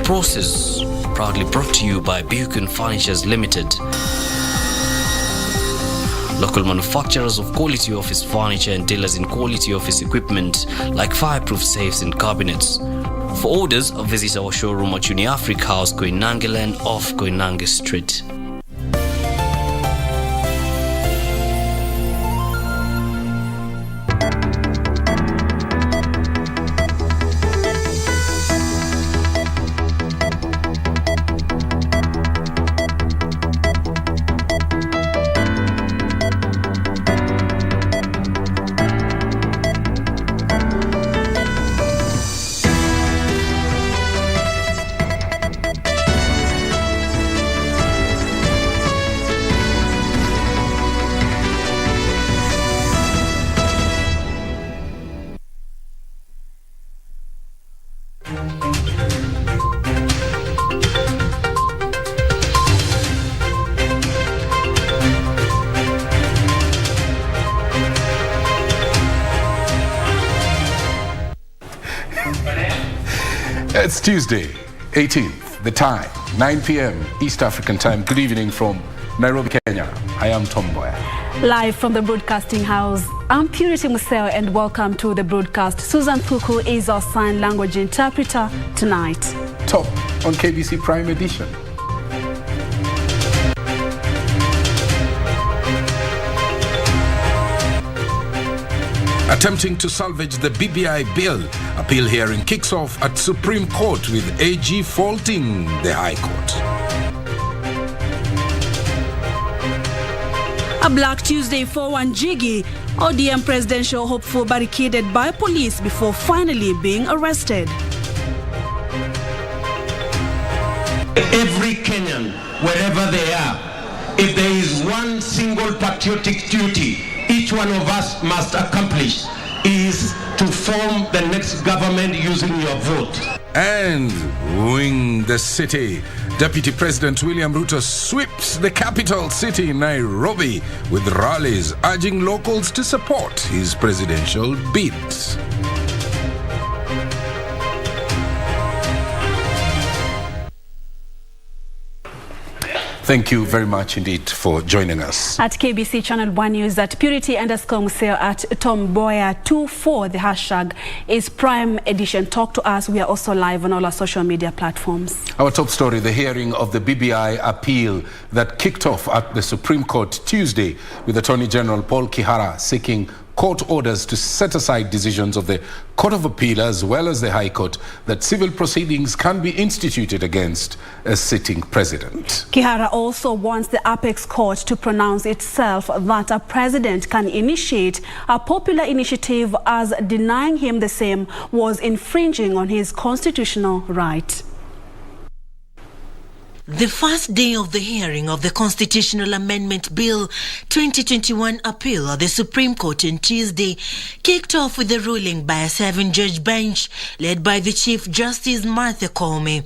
process, proudly brought to you by Buchan Furnitures Limited. Local manufacturers of quality office furniture and dealers in quality office equipment like fireproof safes and cabinets. For orders, visit our showroom at Uniafric House, Koinange Land off Koinange Street. It's Tuesday, 18th, the time, 9 p.m. East African time. Good evening from Nairobi, Kenya. I am Mboya. Live from the broadcasting house, I'm Purity Museo and welcome to the broadcast. Susan Thuku is our sign language interpreter tonight. Top on KBC Prime Edition. Attempting to salvage the BBI bill, appeal hearing kicks off at Supreme Court with AG faulting the High Court. A Black Tuesday for Wanjigi, ODM presidential hopeful barricaded by police before finally being arrested. Every Kenyan, wherever they are, if there is one single patriotic duty each one of us must accomplish, is to form the next government using your vote. And wooing the city, Deputy President William Ruto sweeps the capital city, Nairobi, with rallies urging locals to support his presidential bid. Thank you very much indeed for joining us. At KBC Channel 1 News, at Purity_Museo, at Mboya 24, the hashtag is Prime Edition. Talk to us. We are also live on all our social media platforms. Our top story, the hearing of the BBI appeal that kicked off at the Supreme Court Tuesday, with Attorney General Paul Kihara seeking court orders to set aside decisions of the Court of Appeal as well as the High Court that civil proceedings can be instituted against a sitting president. Kihara also wants the Apex Court to pronounce itself that a president can initiate a popular initiative as denying him the same was infringing on his constitutional right. The first day of the hearing of the Constitutional Amendment Bill 2021 appeal at the Supreme Court on Tuesday kicked off with a ruling by a 7-judge bench led by the Chief Justice Martha Koome.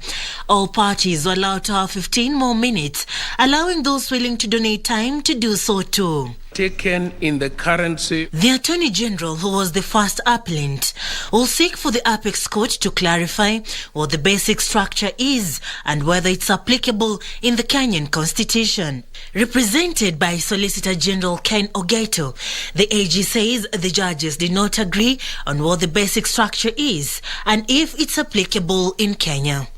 All parties were allowed to have 15 more minutes, allowing those willing to donate time to do so too. Taken in the currency. The Attorney General, who was the first appellant, will seek for the Apex Court to clarify what the basic structure is and whether it's applicable in the Kenyan Constitution. Represented by Solicitor General Ken Ogeto, the AG says the judges did not agree on what the basic structure is and if it's applicable in Kenya.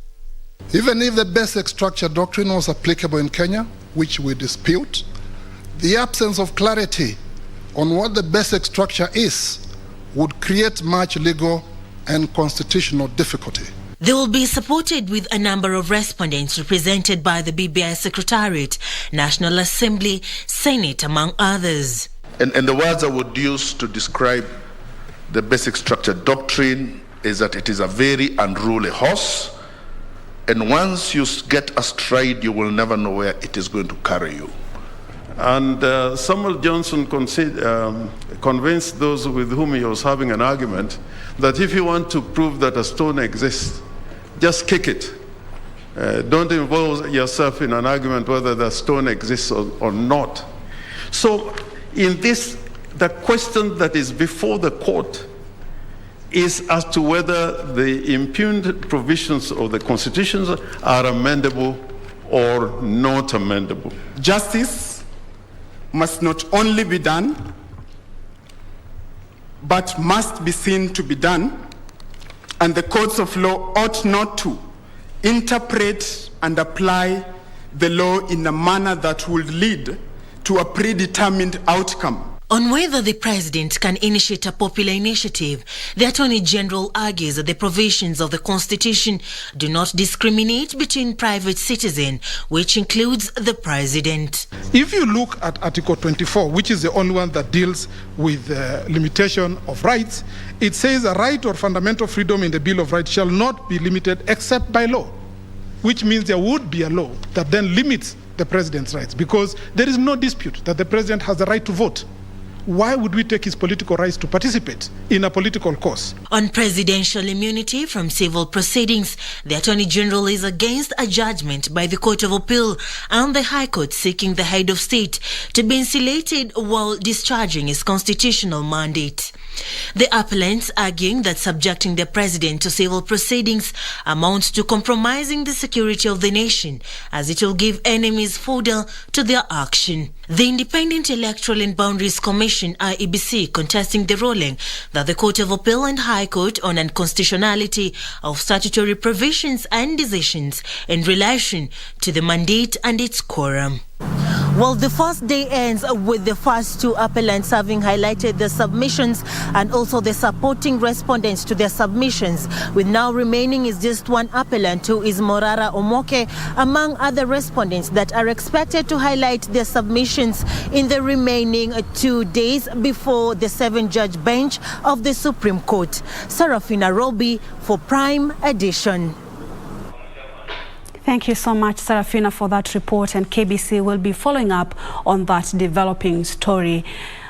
Even if the basic structure doctrine was applicable in Kenya, which we dispute, the absence of clarity on what the basic structure is would create much legal and constitutional difficulty. They will be supported with a number of respondents represented by the BBI Secretariat, National Assembly, Senate, among others. And the words I would use to describe the basic structure doctrine is that it is a very unruly horse, and once you get astride, you will never know where it is going to carry you. And Samuel Johnson convinced those with whom he was having an argument that if you want to prove that a stone exists, just kick it. Don't involve yourself in an argument whether the stone exists or not. So in this, the question that is before the court is as to whether the impugned provisions of the constitutions are amendable or not amendable. Justice must not only be done, but must be seen to be done, and the courts of law ought not to interpret and apply the law in a manner that would lead to a predetermined outcome. On whether the president can initiate a popular initiative, the Attorney General argues that the provisions of the Constitution do not discriminate between private citizens, which includes the president. If you look at Article 24, which is the only one that deals with limitation of rights, it says a right or fundamental freedom in the Bill of Rights shall not be limited except by law, which means there would be a law that then limits the president's rights, because there is no dispute that the president has the right to vote. Why would we take his political rights to participate in a political cause? On presidential immunity from civil proceedings, the Attorney General is against a judgment by the Court of Appeal and the High Court seeking the head of state to be insulated while discharging his constitutional mandate. The appellants arguing that subjecting the president to civil proceedings amounts to compromising the security of the nation, as it will give enemies fodder to their action. The Independent Electoral and Boundaries Commission, IEBC, contesting the ruling that the Court of Appeal and High Court on unconstitutionality of statutory provisions and decisions in relation to the mandate and its quorum. Well, the first day ends with the first two appellants having highlighted their submissions and also the supporting respondents to their submissions, with now remaining is just one appellant, who is Morara Omoke, among other respondents that are expected to highlight their submissions in the remaining 2 days before the 7-judge bench of the Supreme Court. Sarafina Robi for Prime Edition. Thank you so much, Sarafina, for that report, and KBC will be following up on that developing story.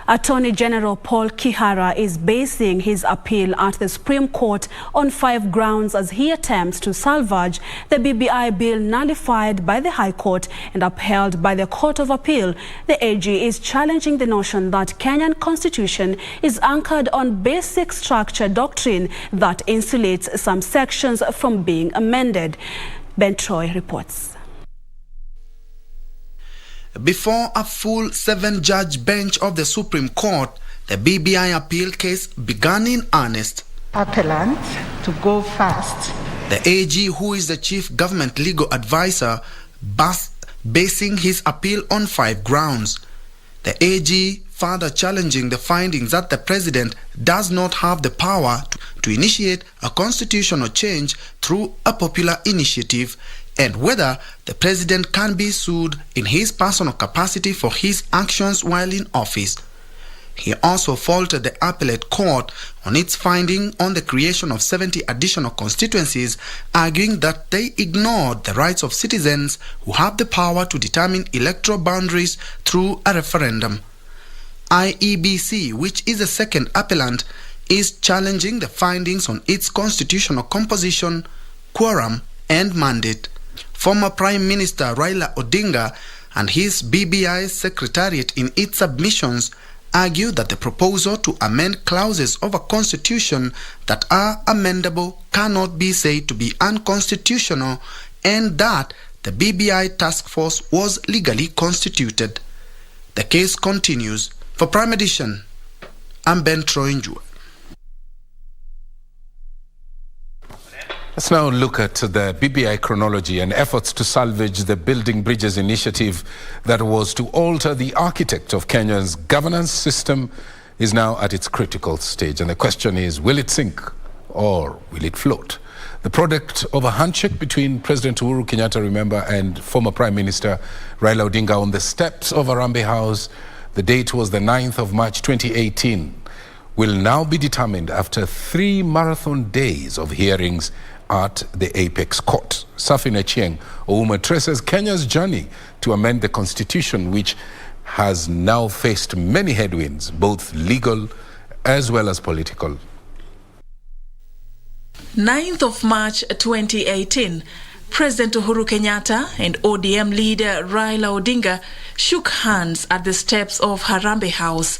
Attorney General Paul Kihara is basing his appeal at the Supreme Court on 5 grounds as he attempts to salvage the BBI bill nullified by the High Court and upheld by the Court of Appeal. The AG is challenging the notion that Kenyan Constitution is anchored on basic structure doctrine that insulates some sections from being amended. Ben Troy reports. Before a full 7-judge bench of the Supreme Court, the BBI appeal case began in earnest. Appellant to go first. The AG, who is the chief government legal advisor, basing his appeal on 5 grounds. The AG further challenging the findings that the president does not have the power to initiate a constitutional change through a popular initiative, and whether the president can be sued in his personal capacity for his actions while in office. He also faulted the appellate court on its finding on the creation of 70 additional constituencies, arguing that they ignored the rights of citizens who have the power to determine electoral boundaries through a referendum. IEBC, which is the second appellant, is challenging the findings on its constitutional composition, quorum, and mandate. Former Prime Minister Raila Odinga and his BBI secretariat in its submissions argue that the proposal to amend clauses of a constitution that are amendable cannot be said to be unconstitutional, and that the BBI task force was legally constituted. The case continues. For Prime Edition, I'm Ben Troy. Let's now look at the BBI chronology and efforts to salvage the Building Bridges initiative that was to alter the architect of Kenya's governance system is now at its critical stage. And the question is, will it sink or will it float? The product of a handshake between President Uhuru Kenyatta, remember, and former Prime Minister Raila Odinga on the steps of Harambee House. The date was the 9th of March 2018, will now be determined after 3 marathon days of hearings at the Apex Court. Safina Chieng Ouma traces Kenya's journey to amend the constitution, which has now faced many headwinds, both legal as well as political. 9th of March 2018, President Uhuru Kenyatta and ODM leader Raila Odinga shook hands at the steps of Harambee House.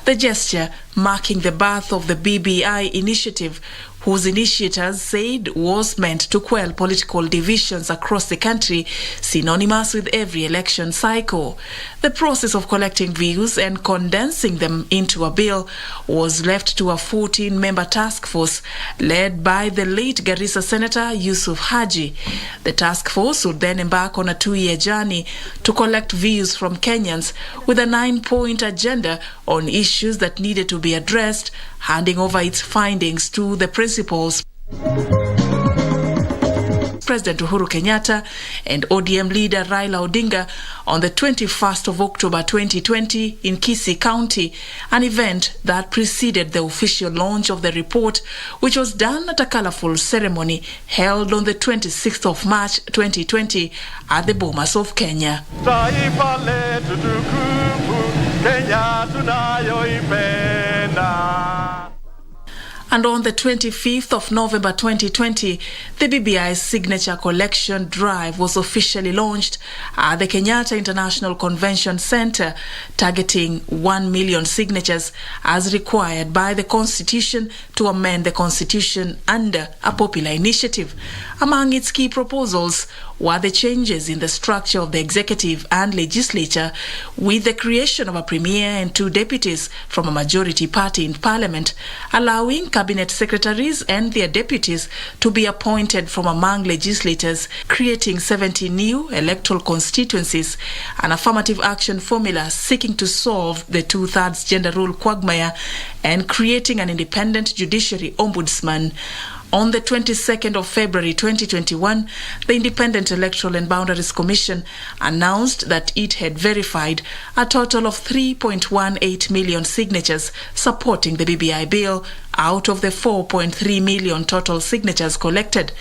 The gesture marking the birth of the BBI initiative, whose initiators said was meant to quell political divisions across the country, synonymous with every election cycle. The process of collecting views and condensing them into a bill was left to a 14-member task force led by the late Garissa Senator Yusuf Haji. The task force would then embark on a 2-year journey to collect views from Kenyans with a 9-point agenda on issues that needed to be addressed, handing over its findings to the principals. President Uhuru Kenyatta and ODM leader Raila Odinga on the 21st of October 2020 in Kisii County, an event that preceded the official launch of the report, which was done at a colourful ceremony held on the 26th of March 2020 at the Bomas of Kenya. And on the 25th of November 2020, the BBI's signature collection drive was officially launched at the Kenyatta International Convention Center, targeting 1 million signatures as required by the Constitution to amend the Constitution under a popular initiative. Among its key proposals were the changes in the structure of the executive and legislature, with the creation of a premier and 2 deputies from a majority party in parliament, allowing cabinet secretaries and their deputies to be appointed from among legislators, creating 70 new electoral constituencies, an affirmative action formula seeking to solve the 2/3 gender rule quagmire, and creating an independent judiciary ombudsman. On the 22nd of February 2021, the Independent Electoral and Boundaries Commission announced that it had verified a total of 3.18 million signatures supporting the BBI bill out of the 4.3 million total signatures collected.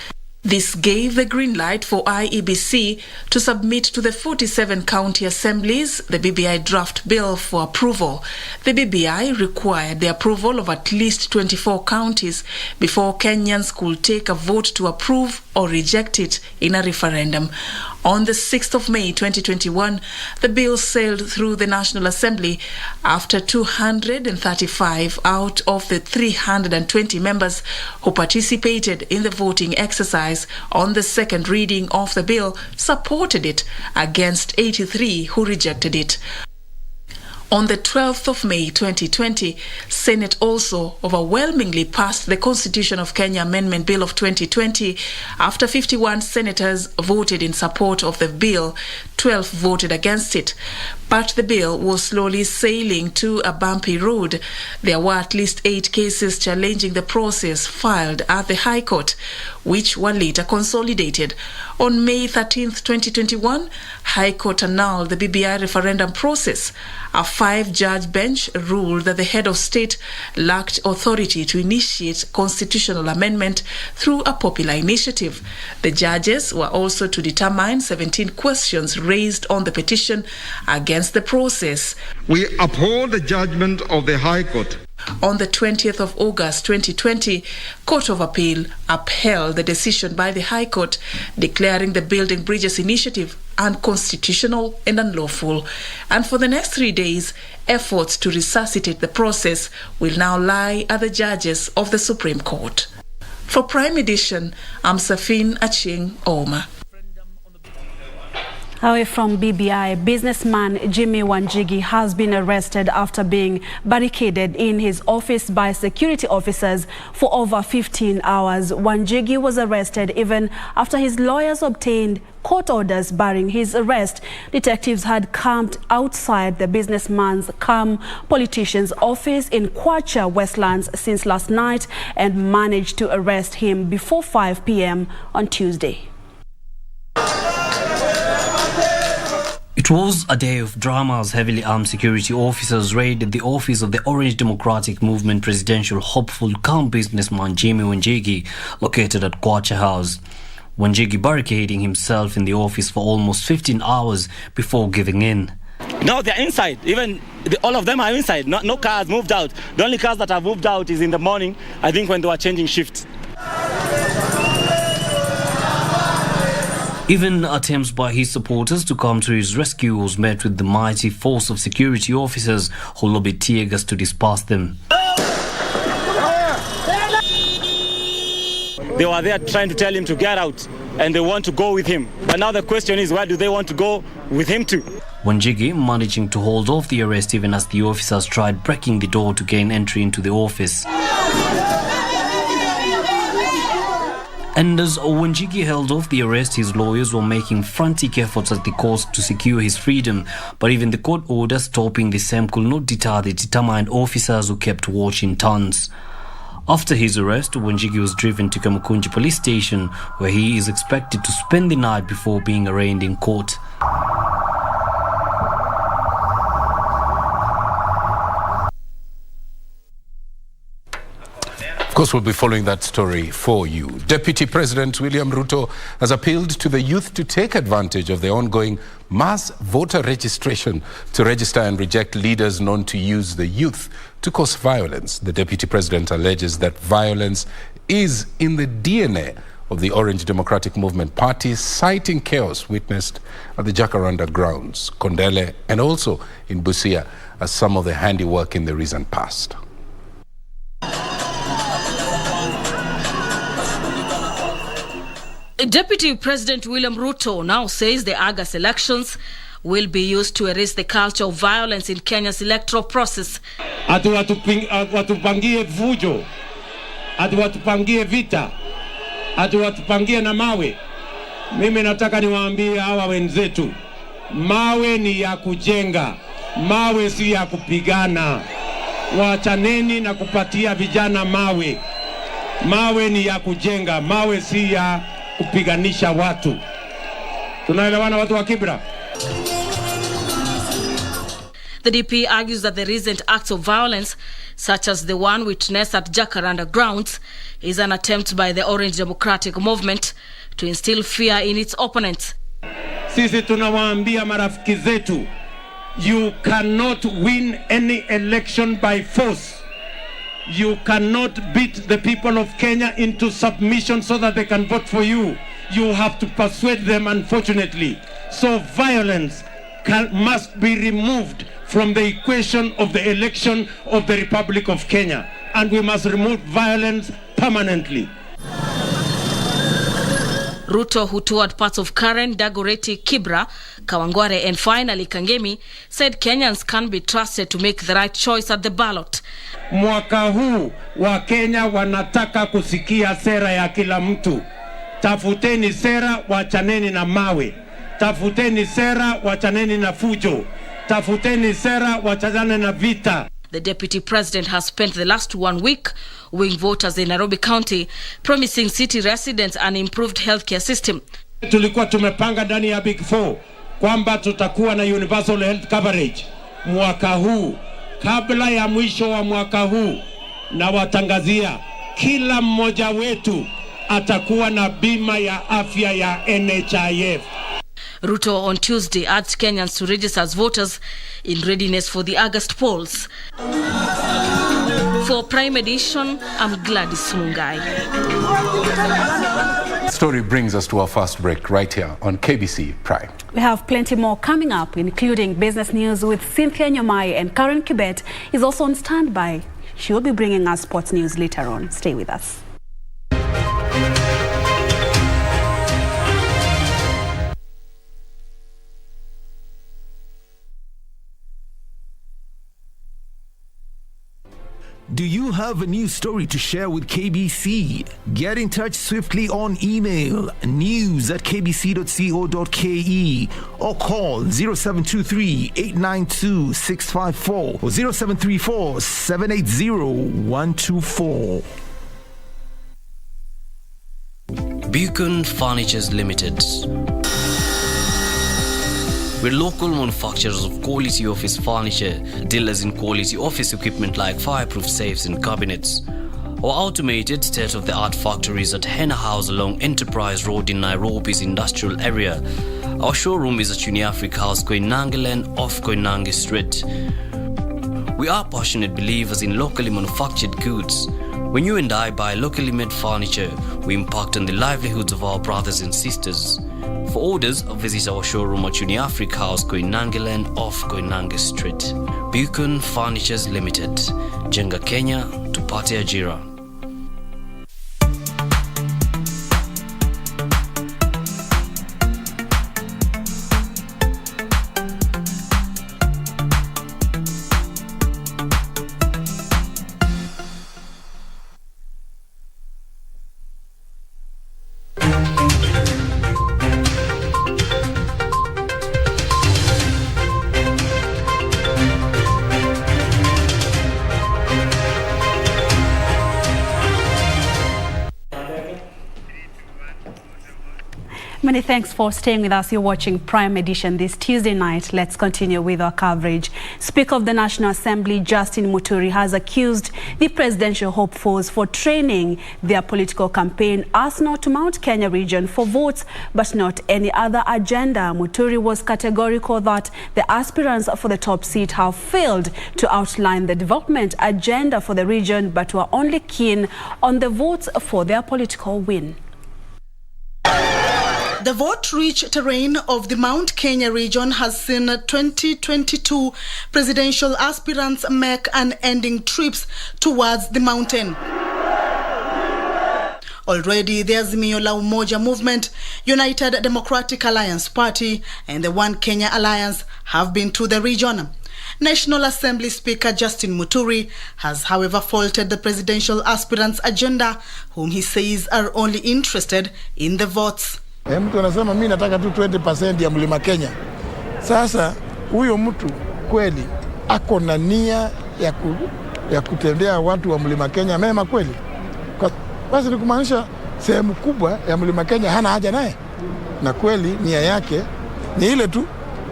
This gave the green light for IEBC to submit to the 47 county assemblies the BBI draft bill for approval. The BBI required the approval of at least 24 counties before Kenyans could take a vote to approve or reject it in a referendum. On the 6th of May 2021, the bill sailed through the National Assembly after 235 out of the 320 members who participated in the voting exercise on the second reading of the bill supported it, against 83 who rejected it. On the 12th of May 2020, Senate also overwhelmingly passed the Constitution of Kenya Amendment Bill of 2020 after 51 senators voted in support of the bill, 12 voted against it. But the bill was slowly sailing to a bumpy road. There were at least 8 cases challenging the process filed at the High Court, which were later consolidated. On May 13th, 2021, High Court annulled the BBI referendum process. A 5-judge bench ruled that the head of state lacked authority to initiate constitutional amendment through a popular initiative. The judges were also to determine 17 questions raised on the petition against the process. We uphold the judgment of the High Court. On the 20th of August 2020, Court of Appeal upheld the decision by the High Court declaring the Building Bridges initiative unconstitutional and unlawful. And for the next 3 days, efforts to resuscitate the process will now lie at the judges of the Supreme Court. For Prime Edition, I'm Safin Aching Oma. Away from BBI, businessman Jimmy Wanjigi has been arrested after being barricaded in his office by security officers for over 15 hours. Wanjigi was arrested even after his lawyers obtained court orders barring his arrest. Detectives had camped outside the businessman's politician's office in Kwacha, Westlands since last night and managed to arrest him before 5 p.m. on Tuesday. It was a day of drama as heavily armed security officers raided the office of the Orange Democratic Movement presidential hopeful cum businessman Jimmy Wanjigi, located at Kwacha House. Wanjigi barricading himself in the office for almost 15 hours before giving in. No, they're inside. Even all of them are inside. No cars moved out. The only cars that have moved out is in the morning, I think, when they were changing shifts. Even attempts by his supporters to come to his rescue was met with the mighty force of security officers who lobbied tear gas to disperse them. They were there trying to tell him to get out, and they want to go with him. But now the question is, where do they want to go with him to? Wanjigi managing to hold off the arrest even as the officers tried breaking the door to gain entry into the office. And as Wanjigi held off the arrest, his lawyers were making frantic efforts at the court to secure his freedom. But even the court order stopping the same could not deter the determined officers who kept watch in turns. After his arrest, Wanjigi was driven to Kamukunji police station, where he is expected to spend the night before being arraigned in court. Of course, we'll be following that story for you. Deputy President William Ruto has appealed to the youth to take advantage of the ongoing mass voter registration to register and reject leaders known to use the youth to cause violence. The Deputy President alleges that violence is in the DNA of the Orange Democratic Movement Party, citing chaos witnessed at the Jacaranda grounds, Kondele, and also in Busia as some of the handiwork in the recent past. Deputy President William Ruto now says the August elections will be used to erase the culture of violence in Kenya's electoral process. Ati watupangie fujo, ati watupangie vita, ati watupangie na mawe. Mimi nataka niwaambie hawa wenzetu, mawe ni ya kujenga, mawe si ya kupigana. Waachaneni na kupatia vijana mawe. Mawe ni ya kujenga, mawe si ya kupiganisha watu. Tunaelewana watu wa Kibra? The DP argues that the recent acts of violence, such as the one witnessed at Jacaranda grounds, is an attempt by the Orange Democratic Movement to instill fear in its opponents. Sisi tunawaambia marafiki zetu, you cannot win any election by force. You cannot beat the people of Kenya into submission so that they can vote for you. You have to persuade them, unfortunately. So violence must be removed from the equation of the election of the Republic of Kenya. And we must remove violence permanently. Ruto, who toured parts of Karen, Dagoretti, Kibra, Kawangware, and finally Kangemi, said Kenyans can be trusted to make the right choice at the ballot. Mwaka huu wa Kenya wanataka kusikia sera ya kila mtu. Tafuteni sera, wachaneni na mawe. Tafuteni sera, wachaneni na fujo. Tafuteni sera, wachaneni na vita. The Deputy President has spent the last 1 week wooing voters in Nairobi County, promising city residents an improved healthcare system. Tulikuwa tumepanga ndani ya Big Four kwamba tutakuwa na universal health coverage mwaka huu. Kabla ya mwisho wa mwaka huu, na watangazia kila mmoja wetu atakuwa na bima ya afya ya NHIF. Ruto on Tuesday urged Kenyans to register as voters in readiness for the August polls. For Prime Edition, I'm Gladys Mungai. Story brings us to our first break right here on KBC Prime. We have plenty more coming up, including business news with Cynthia Nyamai, and Karen Kibet is also on standby. She will be bringing us sports news later on. Stay with us. Do you have a news story to share with KBC? Get in touch swiftly on email news@kbc.co.ke or call 0723-892-654 or 0734-780-124. Beacon Furnitures Limited. We're local manufacturers of quality office furniture, dealers in quality office equipment like fireproof safes and cabinets. Our automated state-of-the-art factories at Henna House along Enterprise Road in Nairobi's industrial area. Our showroom is at Uniafrica House, Koinange off Koinange Street. We are passionate believers in locally manufactured goods. When you and I buy locally made furniture, we impact on the livelihoods of our brothers and sisters. For orders, visit our showroom at Uniafric House, Koinange off Koinange Street. Beacon Furnitures Limited. Jenga Kenya, tupate ajira. Many thanks for staying with us. You're watching Prime Edition this Tuesday night. Let's continue with our coverage. Speaker of the National Assembly, Justin Muturi, has accused the presidential hopefuls for training their political campaign as not to Mount Kenya region for votes, but not any other agenda. Muturi was categorical that the aspirants for the top seat have failed to outline the development agenda for the region, but were only keen on the votes for their political win. The vote-rich terrain of the Mount Kenya region has seen 2022 presidential aspirants make unending trips towards the mountain. Already, the Azimio la Umoja movement, United Democratic Alliance Party, and the One Kenya Alliance have been to the region. National Assembly Speaker Justin Muturi has, however, faulted the presidential aspirants' agenda, whom he says are only interested in the votes. Mtu anasema mimi nataka tu 20% ya Mlima Kenya. Sasa huyo mtu kweli ako na nia ya kutendea watu wa Mlima Kenya mema kweli? Basi ni kumaanisha sehemu kubwa ya Mlima Kenya hana haja naye. Na kweli nia yake ni ile tu,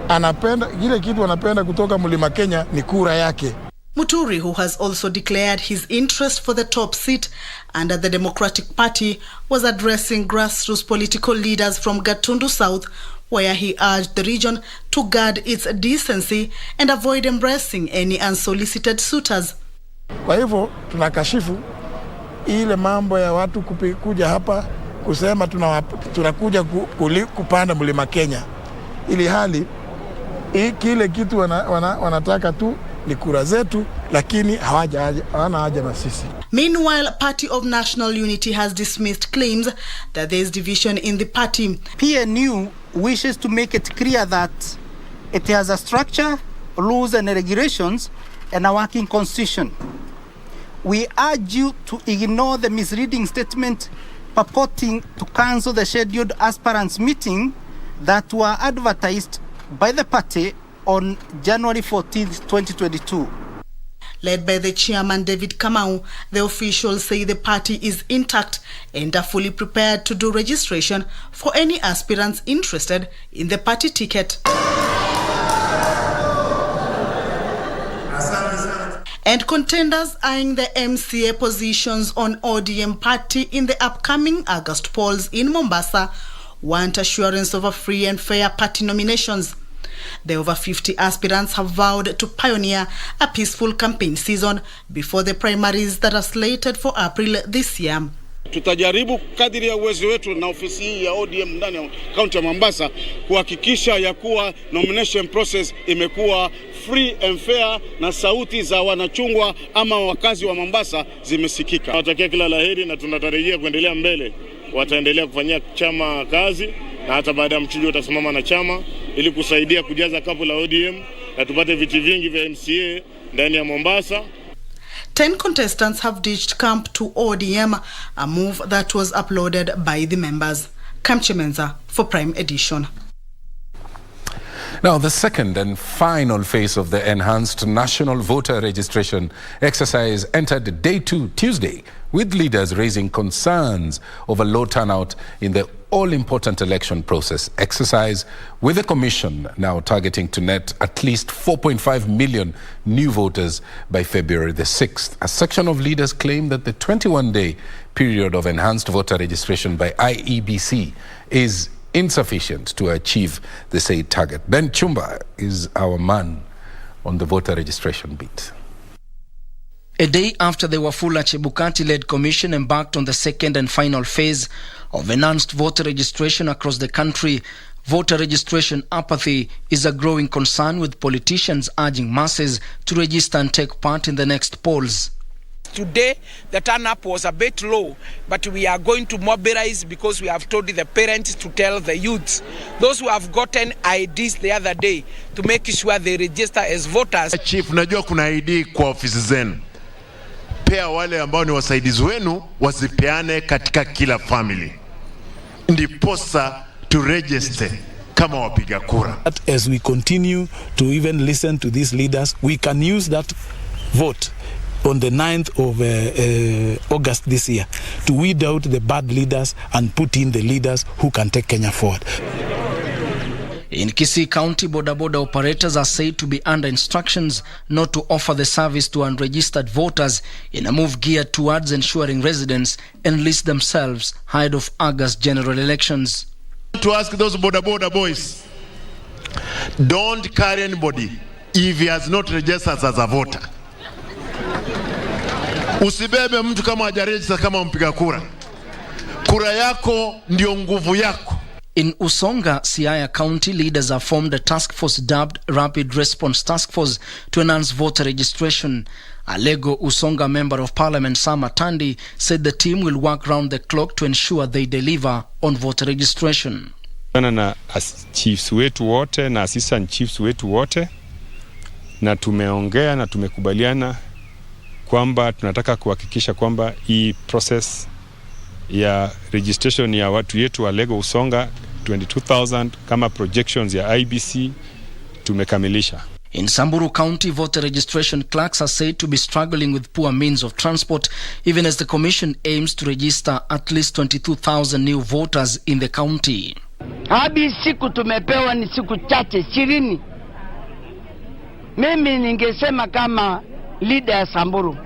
anapenda ile kitu anapenda kutoka Mlima Kenya ni kura yake. Muturi, who has also declared his interest for the top seat under the Democratic Party, was addressing grassroots political leaders from Gatundu South, where he urged the region to guard its decency and avoid embracing any unsolicited suitors. Kwa hivyo tunakashifu ile mambo ya watu kuja hapa kusema tunakuja kupanda Mlima Kenya, ili hali kile kitu wanataka tu ni kura zetu, lakini hawana haja na sisi. Meanwhile, Party of National Unity has dismissed claims that there is division in the party. PNU wishes to make it clear that it has a structure, rules and regulations, and a working constitution. We urge you to ignore the misleading statement purporting to cancel the scheduled aspirants meeting that were advertised by the party on January 14th, 2022. Led by the chairman David Kamau, the officials say the party is intact and are fully prepared to do registration for any aspirants interested in the party ticket. And contenders eyeing the MCA positions on ODM party in the upcoming August polls in Mombasa want assurance of a free and fair party nominations. The over 50 aspirants have vowed to pioneer a peaceful campaign season before the primaries that are slated for April this year. Tutajaribu kadiri ya uwezo wetu na ofisi hii ya ODM ndani ya kaunti ya Mombasa kuhakikisha ya kuwa nomination process imekuwa free and fair na sauti za wanachungwa ama wakazi wa Mombasa zimesikika. Natakia kila laheri na tunatarajia kuendelea mbele. Wataendelea kufanyia chama kazi na hata baada ya mchujo utasimama na chama ili kusaidia kujaza kapu la ODM na tupate viti vingi vya MCA ndani ya Mombasa. 10 contestants have ditched camp to ODM, a move that was uploaded by the members. Kamche Menza for Prime Edition. Now, the second and final phase of the enhanced national voter registration exercise entered day 2 Tuesday, with leaders raising concerns over low turnout in the all-important election process exercise, with the commission now targeting to net at least 4.5 million new voters by February the 6th. A section of leaders claim that the 21-day period of enhanced voter registration by IEBC is insufficient to achieve the said target. Ben Chumba is our man on the voter registration beat. A day after the Wafula Chebukati-led commission embarked on the second and final phase of enhanced voter registration across the country, voter registration apathy is a growing concern, with politicians urging masses to register and take part in the next polls. Today, the turn-up was a bit low, but we are going to mobilize because we have told the parents to tell the youths, those who have gotten IDs the other day, to make sure they register as voters. Chief, najua kuna ID kwa ofisi zenu. Pea wale ambao ni wasaidizi wenu wasipeane katika kila family. Ndiposa to register kama wapiga kura. As we continue to even listen to these leaders, we can use that vote on the 9th of August this year to weed out the bad leaders and put in the leaders who can take Kenya forward. In Kisii County, boda operators are said to be under instructions not to offer the service to unregistered voters in a move geared towards ensuring residents enlist themselves ahead of August general elections. To ask those boda boys, don't carry anybody if he has not registered as a voter. Usibebe mtu kama hajaregister kama mpiga kura. Kura yako ndio nguvu yako. In Usonga, Siaya County, leaders have formed a task force dubbed Rapid Response Task Force to enhance voter registration. A Lego Usonga Member of Parliament, Sam Atandi, said the team will work round the clock to ensure they deliver on voter registration. Na chiefs wetu wote na assistant chiefs wetu wote, na tumeongea na tumekubaliana kwamba tunataka kuhakikisha kwamba hii process ya registration ya watu yetu wa Lego Usonga 22,000 kama projections ya IBC tumekamilisha. In Samburu County, voter registration clerks are said to be struggling with poor means of transport, even as the commission aims to register at least 22,000 new voters in the county. Hadi siku tumepewa ni siku chache 20. Mimi ningesema kama leader ya Samburu,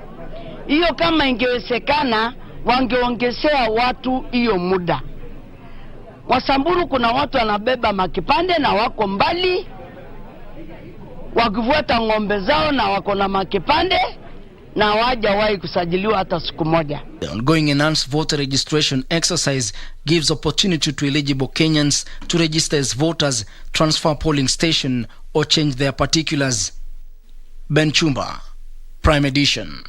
hiyo kama ingewezekana wangeongezea watu hiyo muda. Wasamburu kuna watu wanabeba makipande na wako mbali, wakivuata ng'ombe zao na wako na makipande na hawajawahi kusajiliwa hata siku moja. The ongoing enhanced voter registration exercise gives opportunity to eligible Kenyans to register as voters, transfer polling station or change their particulars. Ben Chumba, Prime Edition.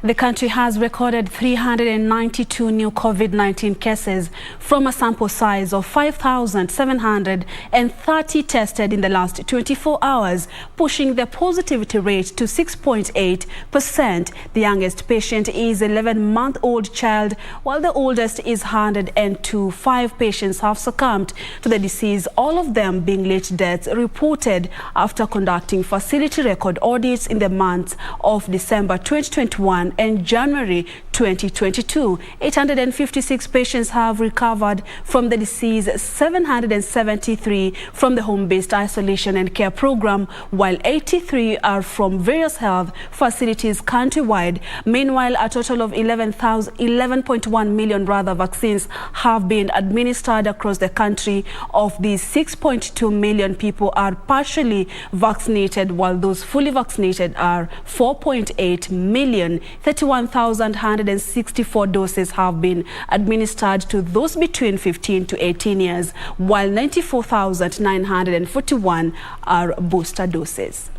The country has recorded 392 new COVID-19 cases from a sample size of 5,730 tested in the last 24 hours, pushing the positivity rate to 6.8%. The youngest patient is an 11-month-old child, while the oldest is 102. 5 patients have succumbed to the disease, all of them being late deaths reported after conducting facility record audits in the months of December 2021 and January 2022. 856 patients have recovered from the disease, 773 from the home-based isolation and care program, while 83 are from various health facilities countrywide. Meanwhile, a total of 11.1 million vaccines have been administered across the country. Of these, 6.2 million people are partially vaccinated, while those fully vaccinated are 4.8 million. 31,164 doses have been administered to those between 15 to 18 years, while 94,941 are booster doses.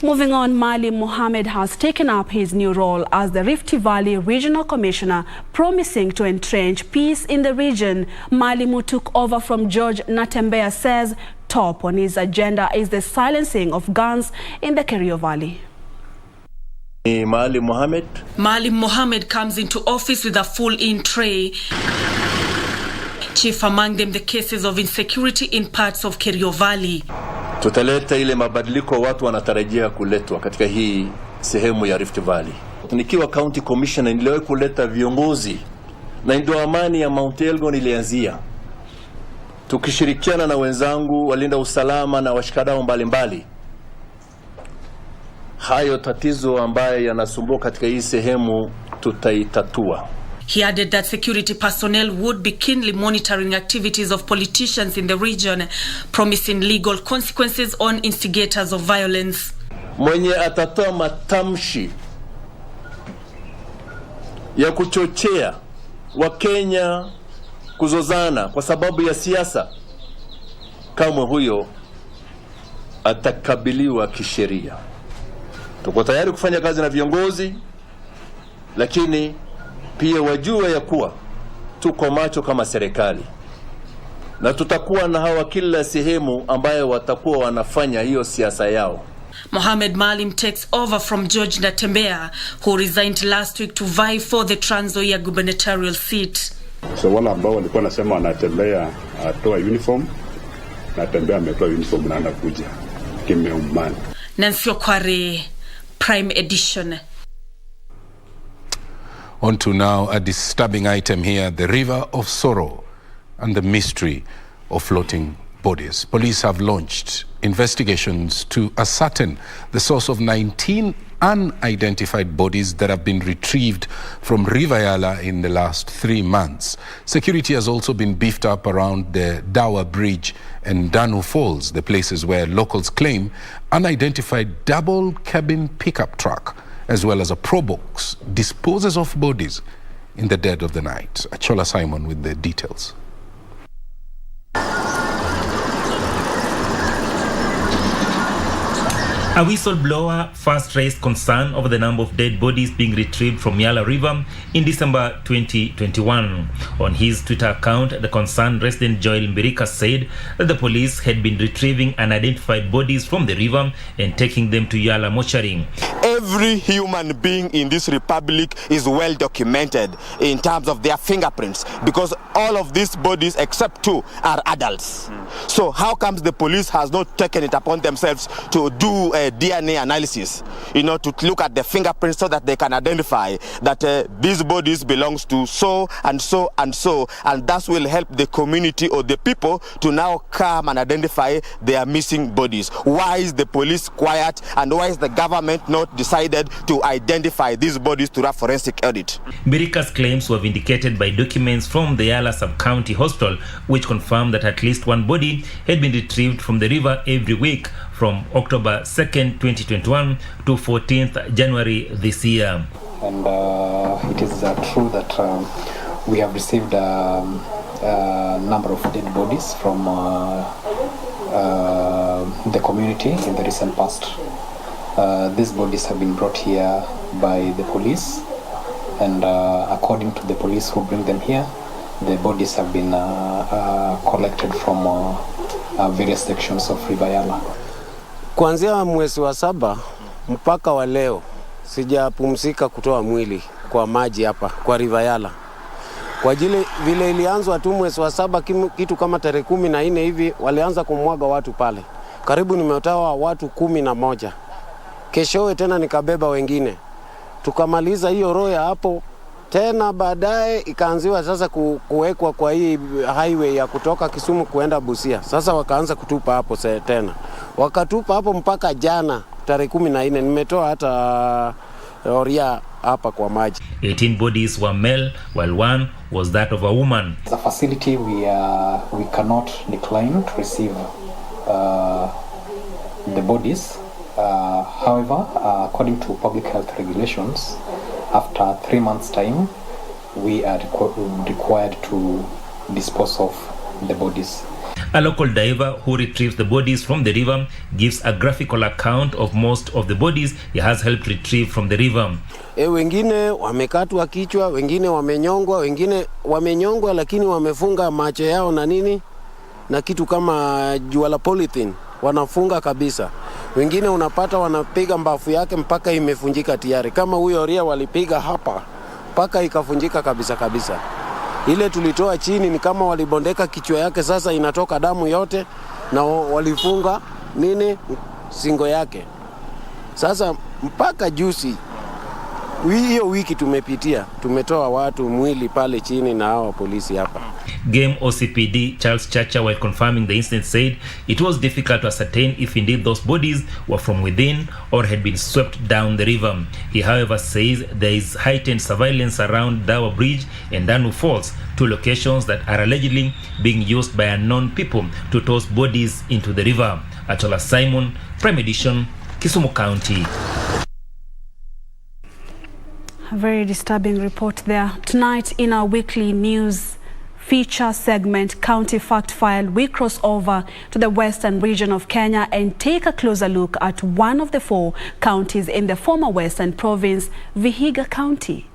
Moving on, Maalim Mohamed has taken up his new role as the Rift Valley Regional Commissioner, promising to entrench peace in the region. Maalim, who took over from George Natembeya, says top on his agenda is the silencing of guns in the Kerio Valley. Maalim Mohamed. Maalim Mohamed comes into office with a full-in tray. Chief among them the cases of insecurity in parts of Kerio Valley. Tutaleta ile mabadiliko watu wanatarajia kuletwa katika hii sehemu ya Rift Valley. Nikiwa county commissioner niliwahi kuleta viongozi na ndio amani ya Mount Elgon ilianzia. Tukishirikiana na wenzangu walinda usalama na washikadau mbalimbali. Hayo tatizo ambayo yanasumbua katika hii sehemu tutaitatua. He added that security personnel would be keenly monitoring activities of politicians in the region, promising legal consequences on instigators of violence. Mwenye atatoa matamshi ya kuchochea Wakenya kuzozana kwa sababu ya siasa, kama huyo atakabiliwa kisheria. Tuko tayari kufanya kazi na viongozi, lakini pia wajua ya kuwa tuko macho kama serikali, na tutakuwa na hawa kila sehemu ambayo watakuwa wanafanya hiyo siasa yao. Mohamed Maalim takes over from George Natembeya, who resigned last week to vie for the Trans Nzoia gubernatorial seat. So wala ambao walikuwa nasema Natembeya atoa uniform, Natembeya ametoa uniform na anakuja kimeumana. Nancy Okware, Prime Edition. On to now a disturbing item here, the river of sorrow and the mystery of floating bodies. Police have launched investigations to ascertain the source of 19 unidentified bodies that have been retrieved from River Yala in the last 3 months. Security has also been beefed up around the Dawa Bridge and Danu Falls, the places where locals claim unidentified double-cabin pickup truck as well as a probox disposes of bodies in the dead of the night. Achola Simon with the details. A whistleblower first raised concern over the number of dead bodies being retrieved from Yala River in December 2021. On his Twitter account, the concerned resident Joel Mbirika said that the police had been retrieving unidentified bodies from the river and taking them to Yala mortuary. Every human being in this republic is well documented in terms of their fingerprints, because all of these bodies except 2 are adults. So how comes the police has not taken it upon themselves to do a DNA analysis, to look at the fingerprints so that they can identify that these bodies belongs to so and so and so, and that will help the community or the people to now come and identify their missing bodies. Why is the police quiet, and why is the government not decided to identify these bodies to a forensic audit? Mbirika's claims were vindicated by documents from the Yala Sub-County Hospital, which confirmed that at least 1 body had been retrieved from the river every week from October 2nd, 2021 to 14th January this year. And it is true that we have received a number of dead bodies from the community in the recent past. These bodies have been brought here by the police, and according to the police who bring them here, the bodies have been collected from various sections of River Yala. Kuanzia mwezi wa 7 mpaka wa leo sijapumzika kutoa mwili kwa maji hapa kwa River Yala. Kwa ajili vile ilianzwa tu mwezi wa 7 kitu kama tarehe 14 hivi walianza kumwaga watu pale. Karibu nimetoa watu 11. Keshowe tena nikabeba wengine. Tukamaliza hiyo roya hapo. Tena baadaye ikaanziwa sasa kuwekwa kwa hii highway ya kutoka Kisumu kuenda Busia. Sasa wakaanza kutupa hapo tena. Wakatupa hapo mpaka jana tarehe 14. Nimetoa hata oria hapa kwa maji. 18 bodies were male, while 1 was that of a woman. As a facility, we cannot decline to receive the bodies. However, according to public health regulations, after 3 months' time, we are required to dispose of the bodies. A local diver who retrieves the bodies from the river gives a graphical account of most of the bodies he has helped retrieve from the river. Wengine wamekatwa kichwa, wengine wamenyongwa lakini wamefunga macho yao na nini na kitu kama jua la polythene wanafunga kabisa. Wengine unapata wanapiga mbafu yake mpaka imefunjika tayari. Kama huyo ria walipiga hapa mpaka ikafunjika kabisa. Ile tulitoa chini ni kama walibondeka kichwa yake, sasa inatoka damu yote na walifunga singo yake. Sasa mpaka juzi Hiyo wiki tumepitia, tumetoa watu mwili pale chini na hao polisi hapa. Game OCPD Charles Chacha, while confirming the incident, said it was difficult to ascertain if indeed those bodies were from within or had been swept down the river. He, however, says there is heightened surveillance around Dawa Bridge and Danu Falls, two locations that are allegedly being used by unknown people to toss bodies into the river. Atola Simon, Prime Edition, Kisumu County. A very disturbing report there. Tonight in our weekly news feature segment, County Fact File, we cross over to the western region of Kenya and take a closer look at one of the 4 counties in the former Western Province, Vihiga County.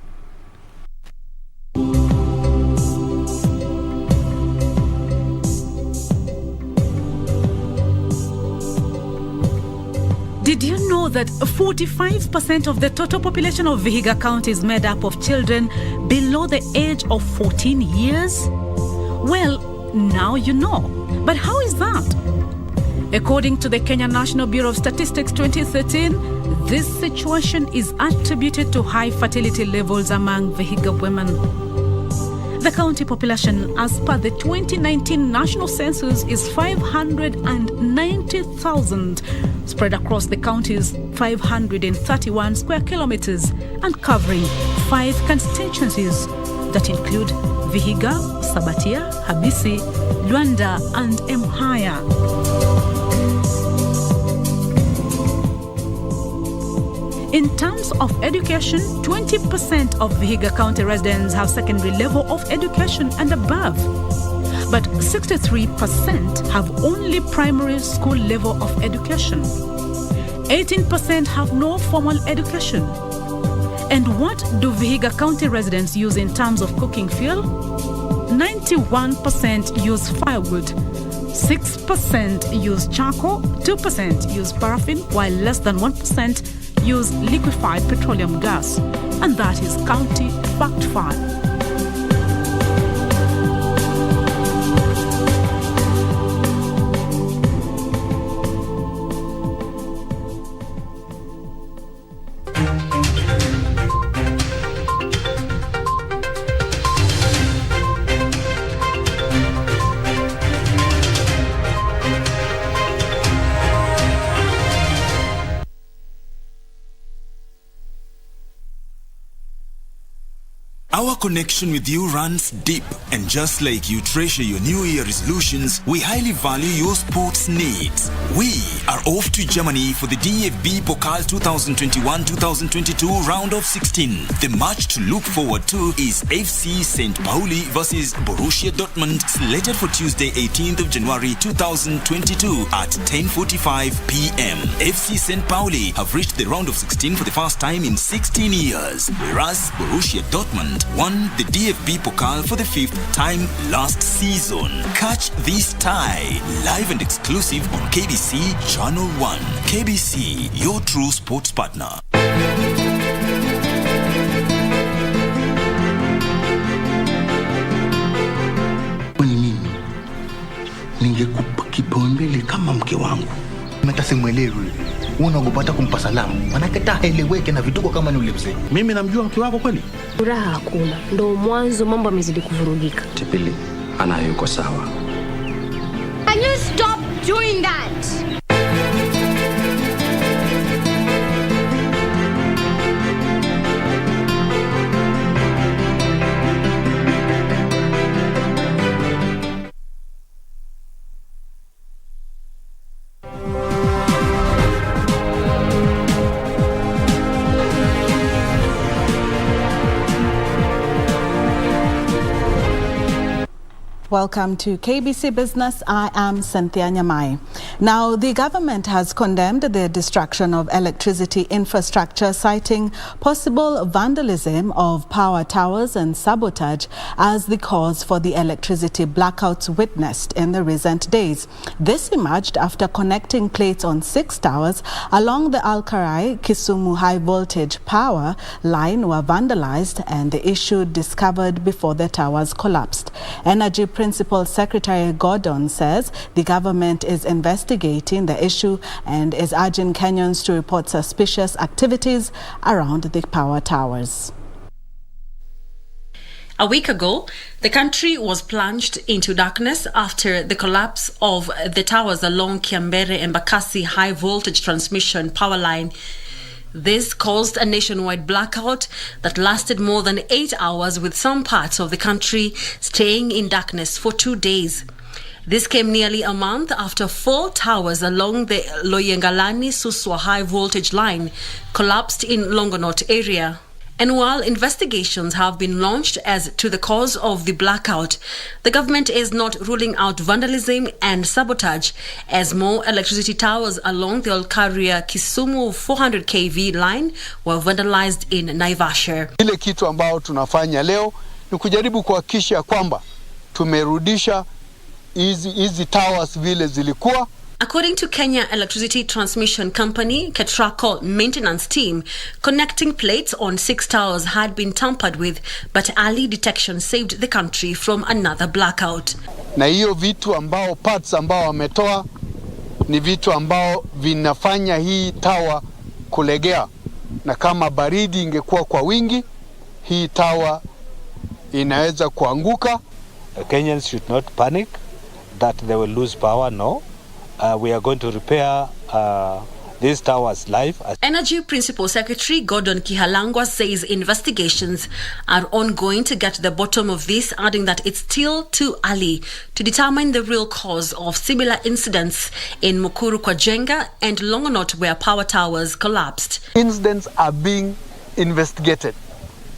Did you know that 45% of the total population of Vihiga County is made up of children below the age of 14 years? Well, now you know. But how is that? According to the Kenya National Bureau of Statistics 2013, this situation is attributed to high fertility levels among Vihiga women. The county population, as per the 2019 national census, is 590,000, spread across the county's 531 square kilometers and covering 5 constituencies that include Vihiga, Sabatia, Habisi, Luanda, and Mboya. In terms of education, 20% of Vihiga County residents have secondary level of education and above, but 63% have only primary school level of education. 18% have no formal education. And what do Vihiga County residents use in terms of cooking fuel? 91% use firewood, 6% use charcoal, 2% use paraffin, while less than 1% use liquefied petroleum gas. And that is County Fact File. Our connection with you runs deep, and just like you treasure your New Year resolutions, we highly value your sports needs. We are off to Germany for the DFB Pokal 2021-2022 round of 16. The match to look forward to is FC St. Pauli versus Borussia Dortmund, slated for Tuesday 18th of January 2022 at 10:45 p.m. FC St. Pauli have reached the round of 16 for the first time in 16 years, whereas Borussia Dortmund won the DFB Pokal for the 5th time last season. Catch this tie live and exclusive on KBC Channel 1. KBC, your true sports partner. Ningekupa kipaumbele kama mke wangu. Hata simwelewi. Unaogopata kumpa salamu. Manake haeleweki na vituko kama ni ule mzee. Mimi namjua mke wako kweli? Furaha hakuna. Ndio mwanzo mambo yamezidi kuvurugika. Tipili ana yuko sawa. Can you stop doing that? Welcome to KBC Business. I am Cynthia Nyamai. Now, the government has condemned the destruction of electricity infrastructure, citing possible vandalism of power towers and sabotage as the cause for the electricity blackouts witnessed in the recent days. This emerged after connecting plates on 6 towers along the Alkarai-Kisumu high voltage power line were vandalized, and the issue discovered before the towers collapsed. Energy Principal Secretary Gordon says the government is investigating investigating the issue and is urging Kenyans to report suspicious activities around the power towers. A week ago, the country was plunged into darkness after the collapse of the towers along Kiambere-Embakasi high-voltage transmission power line. This caused a nationwide blackout that lasted more than 8 hours, with some parts of the country staying in darkness for 2 days. This came nearly a month after 4 towers along the Loyengalani-Suswa high-voltage line collapsed in Longonot area. And while investigations have been launched as to the cause of the blackout, the government is not ruling out vandalism and sabotage as more electricity towers along the Olkaria-Kisumu 400 kV line were vandalized in Naivasha. Ile kitu ambao tunafanya leo ni kujaribu kuhakikisha kwamba tumerudisha hizi towers vile zilikuwa. According to Kenya Electricity Transmission Company, KETRACO maintenance team, connecting plates on 6 towers had been tampered with, but early detection saved the country from another blackout. Na hiyo vitu ambao parts ambao wametoa ni vitu ambao vinafanya hii tower kulegea, na kama baridi ingekuwa kwa wingi, hii tower inaweza kuanguka. Kenyans should not panic that they will lose power. No. We are going to repair these towers live. Energy Principal Secretary Gordon Kihalangwa says investigations are ongoing to get to the bottom of this, adding that it's still too early to determine the real cause of similar incidents in Mukuru kwa Jenga and Longonot, where power towers collapsed. Incidents are being investigated,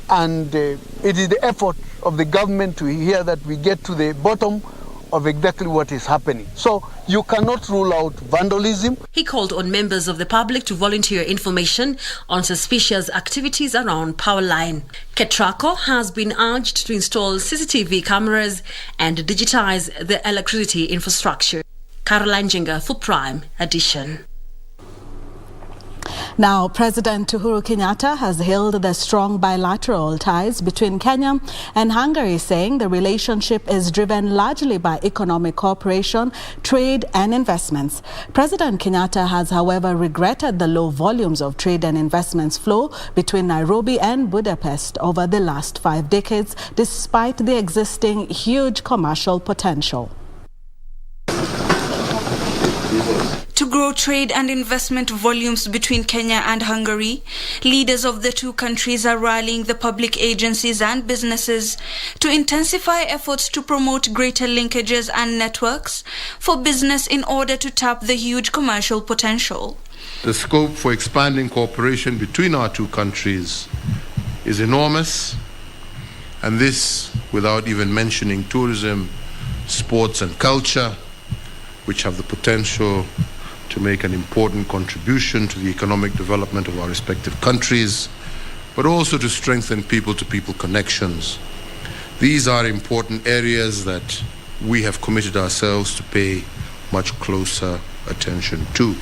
and it is the effort of the government to hear that we get to the bottom of exactly what is happening. So you cannot rule out vandalism. He called on members of the public to volunteer information on suspicious activities around power line. KETRACO has been urged to install CCTV cameras and digitize the electricity infrastructure. Caroline Jenga for Prime Edition. Now, President Uhuru Kenyatta has hailed the strong bilateral ties between Kenya and Hungary, saying the relationship is driven largely by economic cooperation, trade and investments. President Kenyatta has, however, regretted the low volumes of trade and investments flow between Nairobi and Budapest over the last 5 decades, despite the existing huge commercial potential. To grow trade and investment volumes between Kenya and Hungary, leaders of the two countries are rallying the public agencies and businesses to intensify efforts to promote greater linkages and networks for business in order to tap the huge commercial potential. The scope for expanding cooperation between our two countries is enormous, and this without even mentioning tourism, sports and culture, which have the potential to make an important contribution to the economic development of our respective countries, but also to strengthen people-to-people connections. These are important areas that we have committed ourselves to pay much closer attention to.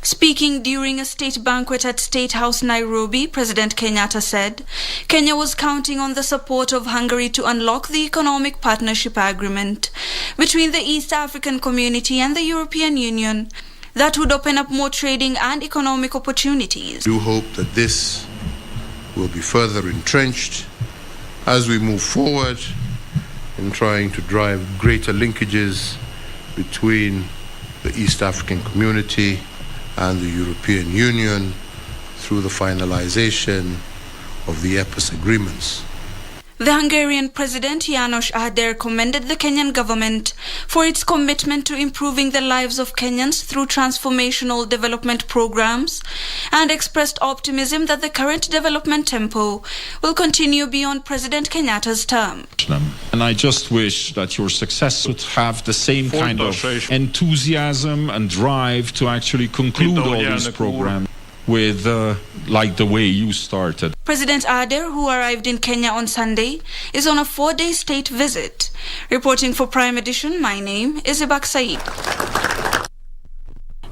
Speaking during a state banquet at State House, Nairobi, President Kenyatta said Kenya was counting on the support of Hungary to unlock the economic partnership agreement between the East African Community and the European Union that would open up more trading and economic opportunities. I do hope that this will be further entrenched as we move forward in trying to drive greater linkages between the East African Community and the European Union through the finalization of the EPAS agreements. The Hungarian President János Áder commended the Kenyan government for its commitment to improving the lives of Kenyans through transformational development programs and expressed optimism that the current development tempo will continue beyond President Kenyatta's term. And I just wish that your success would have the same kind of enthusiasm and drive to actually conclude all these programs with like the way you started. President Áder, who arrived in Kenya on Sunday, is on a 4-day state visit. Reporting for Prime Edition, my name is Ibak Saeed.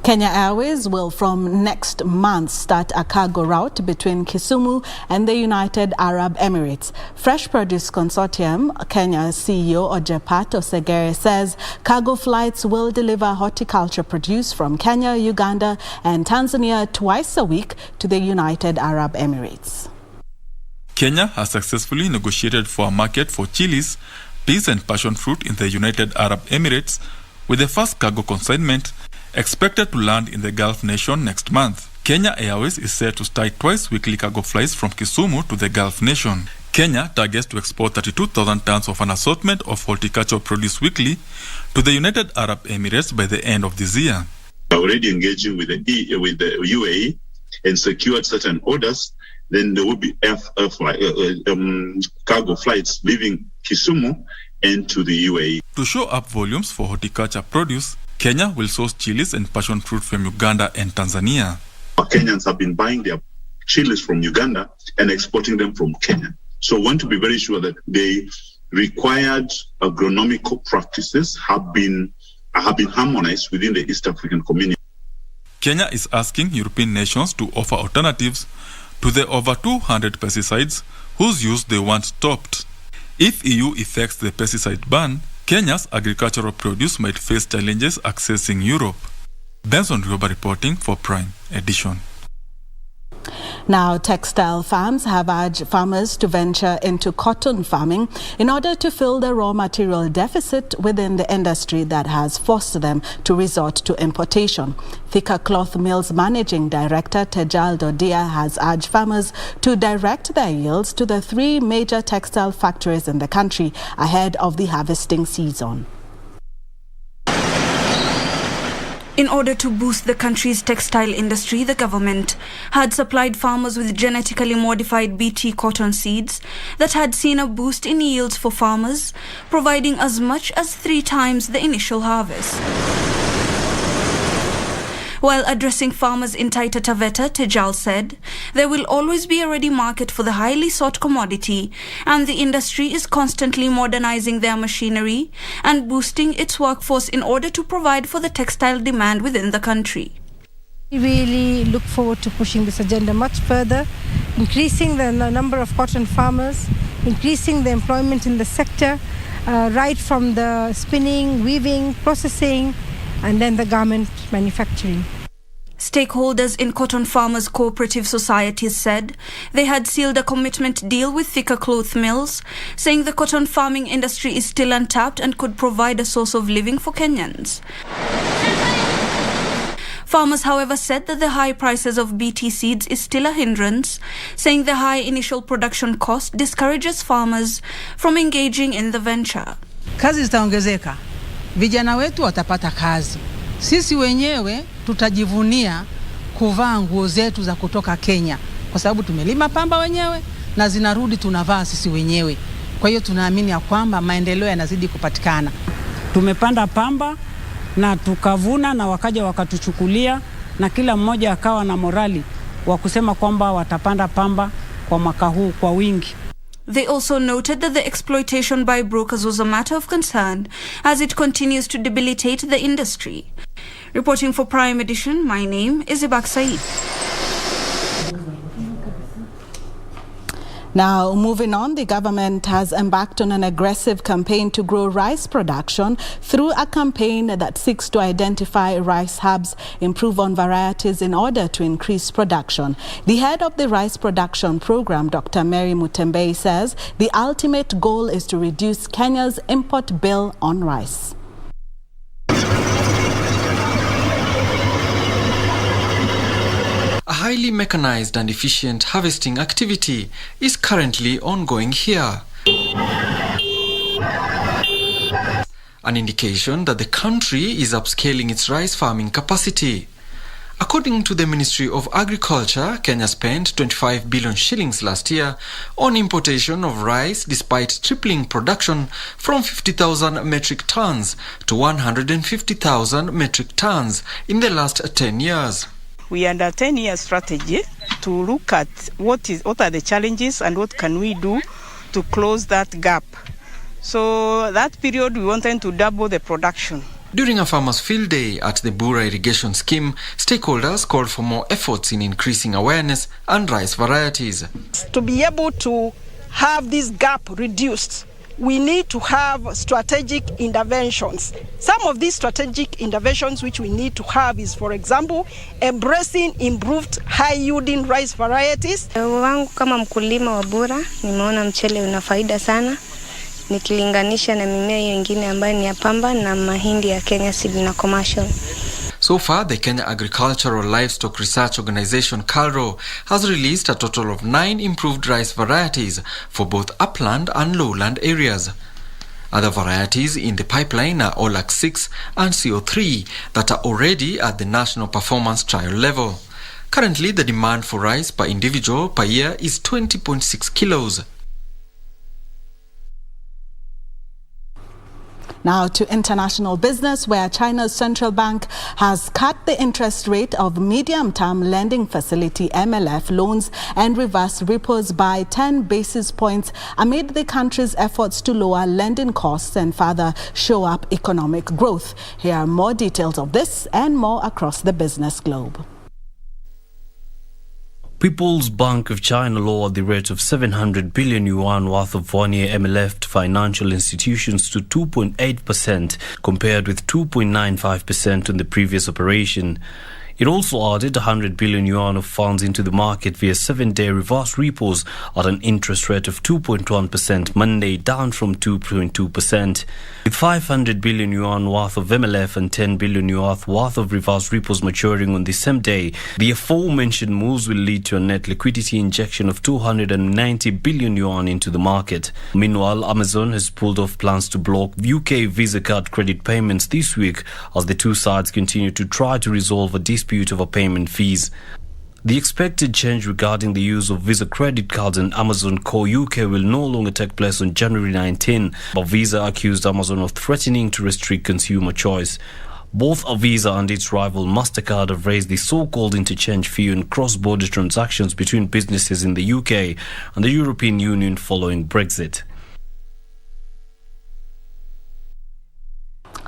Kenya Airways will from next month start a cargo route between Kisumu and the United Arab Emirates. Fresh Produce Consortium, Kenya's CEO Ojepato Segere says cargo flights will deliver horticulture produce from Kenya, Uganda and Tanzania twice a week to the United Arab Emirates. Kenya has successfully negotiated for a market for chilies, peas and passion fruit in the United Arab Emirates, with the first cargo consignment expected to land in the Gulf nation next month. Kenya Airways is set to start twice weekly cargo flights from Kisumu to the Gulf nation. Kenya targets to export 32,000 tons of an assortment of horticultural produce weekly to the United Arab Emirates by the end of this year. We're already engaging with the UAE and secured certain orders. Then there will be cargo flights leaving Kisumu and to the UAE. To show up volumes for horticulture produce, Kenya will source chilies and passion fruit from Uganda and Tanzania. Kenyans have been buying their chilies from Uganda and exporting them from Kenya. So we want to be very sure that the required agronomical practices have been harmonized within the East African community. Kenya is asking European nations to offer alternatives to the over 200 pesticides whose use they want stopped. If EU effects the pesticide ban, Kenya's agricultural produce might face challenges accessing Europe. Benson Rioba reporting for Prime Edition. Now, textile farms have urged farmers to venture into cotton farming in order to fill the raw material deficit within the industry that has forced them to resort to importation. Thika Cloth Mills Managing Director Tejaldo Dia has urged farmers to direct their yields to the 3 major textile factories in the country ahead of the harvesting season. In order to boost the country's textile industry, the government had supplied farmers with genetically modified BT cotton seeds that had seen a boost in yields for farmers, providing as much as 3 times the initial harvest. While addressing farmers in Taita Taveta, Tejal said there will always be a ready market for the highly sought commodity, and the industry is constantly modernizing their machinery and boosting its workforce in order to provide for the textile demand within the country. We really look forward to pushing this agenda much further, increasing the number of cotton farmers, increasing the employment in the sector, right from the spinning, weaving, processing, and then the garment manufacturing. Stakeholders in cotton farmers' cooperative societies said they had sealed a commitment deal with Thika Cloth Mills, saying the cotton farming industry is still untapped and could provide a source of living for Kenyans. Farmers, however, said that the high prices of BT seeds is still a hindrance, saying the high initial production cost discourages farmers from engaging in the venture. Kazi zitaongezeka. Vijana wetu watapata kazi. Sisi wenyewe tutajivunia kuvaa nguo zetu za kutoka Kenya kwa sababu tumelima pamba wenyewe na zinarudi tunavaa sisi wenyewe. Kwa hiyo tunaamini ya kwamba maendeleo yanazidi kupatikana. Tumepanda pamba na tukavuna na wakaja wakatuchukulia na kila mmoja akawa na morali wa kusema kwamba watapanda pamba kwa mwaka huu kwa wingi. They also noted that the exploitation by brokers was a matter of concern as it continues to debilitate the industry. Reporting for Prime Edition, my name is Ibak Saeed. Now, moving on, the government has embarked on an aggressive campaign to grow rice production through a campaign that seeks to identify rice hubs, improve on varieties in order to increase production. The head of the rice production program, Dr. Mary Mutembei, says the ultimate goal is to reduce Kenya's import bill on rice. A highly mechanized and efficient harvesting activity is currently ongoing here. An indication that the country is upscaling its rice farming capacity. According to the Ministry of Agriculture, Kenya spent 25 billion shillings last year on importation of rice despite tripling production from 50,000 metric tons to 150,000 metric tons in the last 10 years. We are under a 10-year strategy to look at what are the challenges and what can we do to close that gap. So that period we wanted to double the production. During a farmers' field day at the Bura irrigation scheme, stakeholders called for more efforts in increasing awareness and rice varieties. To be able to have this gap reduced, we need to have strategic interventions. Some of these strategic interventions which we need to have is, for example, embracing improved high-yielding rice varieties. Wangu kama mkulima wa Bura, nimeona mchele una faida sana nikilinganisha na mimea nyingine ambayo ni ya pamba na mahindi ya Kenya Seed na Commercial. So far, the Kenya Agricultural Livestock Research Organization, KALRO, has released a total of 9 improved rice varieties for both upland and lowland areas. Other varieties in the pipeline are OLAC 6 and CO3 that are already at the national performance trial level. Currently, the demand for rice per individual per year is 20.6 kilos. Now to international business, where China's central bank has cut the interest rate of medium-term lending facility MLF loans and reverse repos by 10 basis points amid the country's efforts to lower lending costs and further show up economic growth. Here are more details of this and more across the business globe. People's Bank of China lowered the rate of 700 billion yuan worth of one-year MLF to financial institutions to 2.8% compared with 2.95% on the previous operation. It also added 100 billion yuan of funds into the market via 7-day reverse repos at an interest rate of 2.1% Monday, down from 2.2%. With 500 billion yuan worth of MLF and 10 billion yuan worth of reverse repos maturing on the same day, the aforementioned moves will lead to a net liquidity injection of 290 billion yuan into the market. Meanwhile, Amazon has pulled off plans to block UK Visa card credit payments this week as the two sides continue to try to resolve a dispute over payment fees. The expected change regarding the use of Visa credit cards in Amazon Core UK will no longer take place on January 19, but Visa accused Amazon of threatening to restrict consumer choice. Both Visa and its rival MasterCard have raised the so-called interchange fee on cross-border transactions between businesses in the UK and the European Union following Brexit.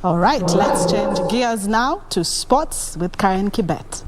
All right, let's change gears now to sports with Karen Kibet.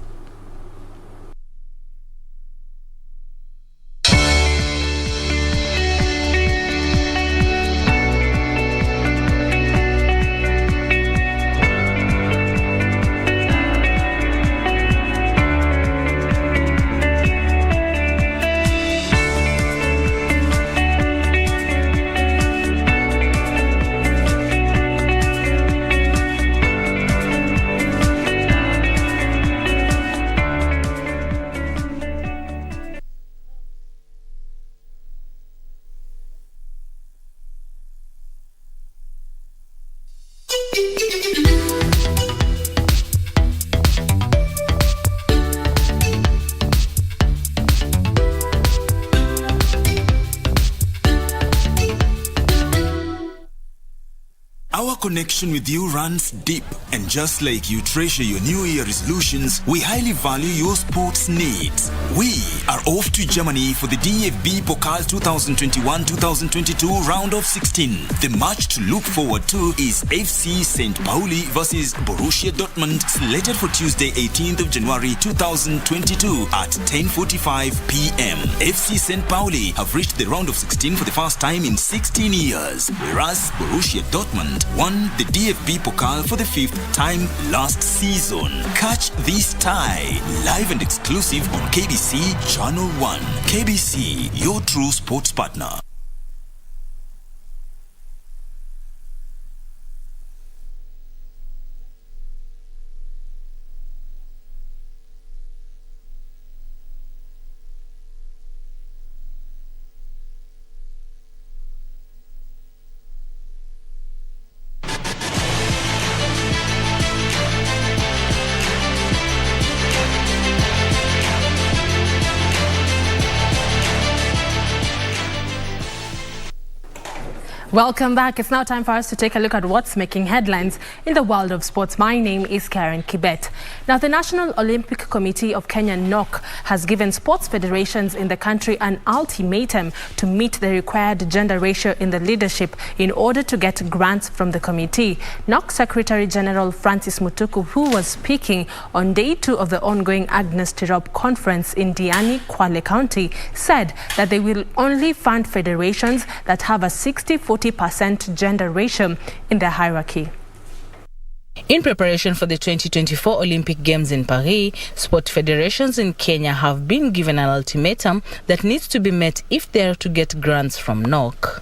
Our connection with you runs deep, and just like you treasure your New Year resolutions, we highly value your sports needs. We are off to Germany for the DFB Pokal 2021-2022 round of 16. The match to look forward to is FC St. Pauli versus Borussia Dortmund, slated for Tuesday 18th of January 2022 at 10:45 p.m. FC St. Pauli have reached the round of 16 for the first time in 16 years, whereas Borussia Dortmund won the DFB Pokal for the 5th time last season. Catch this tie live and exclusive on KBC Channel 1. KBC, your true sports partner. Welcome back. It's now time for us to take a look at what's making headlines in the world of sports. My name is Karen Kibet. Now, the National Olympic Committee of Kenya, NOC, has given sports federations in the country an ultimatum to meet the required gender ratio in the leadership in order to get grants from the committee. NOC Secretary General Francis Mutuku, who was speaking on day 2 of the ongoing Agnes Tirop conference in Diani, Kwale County, said that they will only fund federations that have a 60-40% gender ratio in their hierarchy. In preparation for the 2024 Olympic Games in Paris, sport federations in Kenya have been given an ultimatum that needs to be met if they are to get grants from NOC.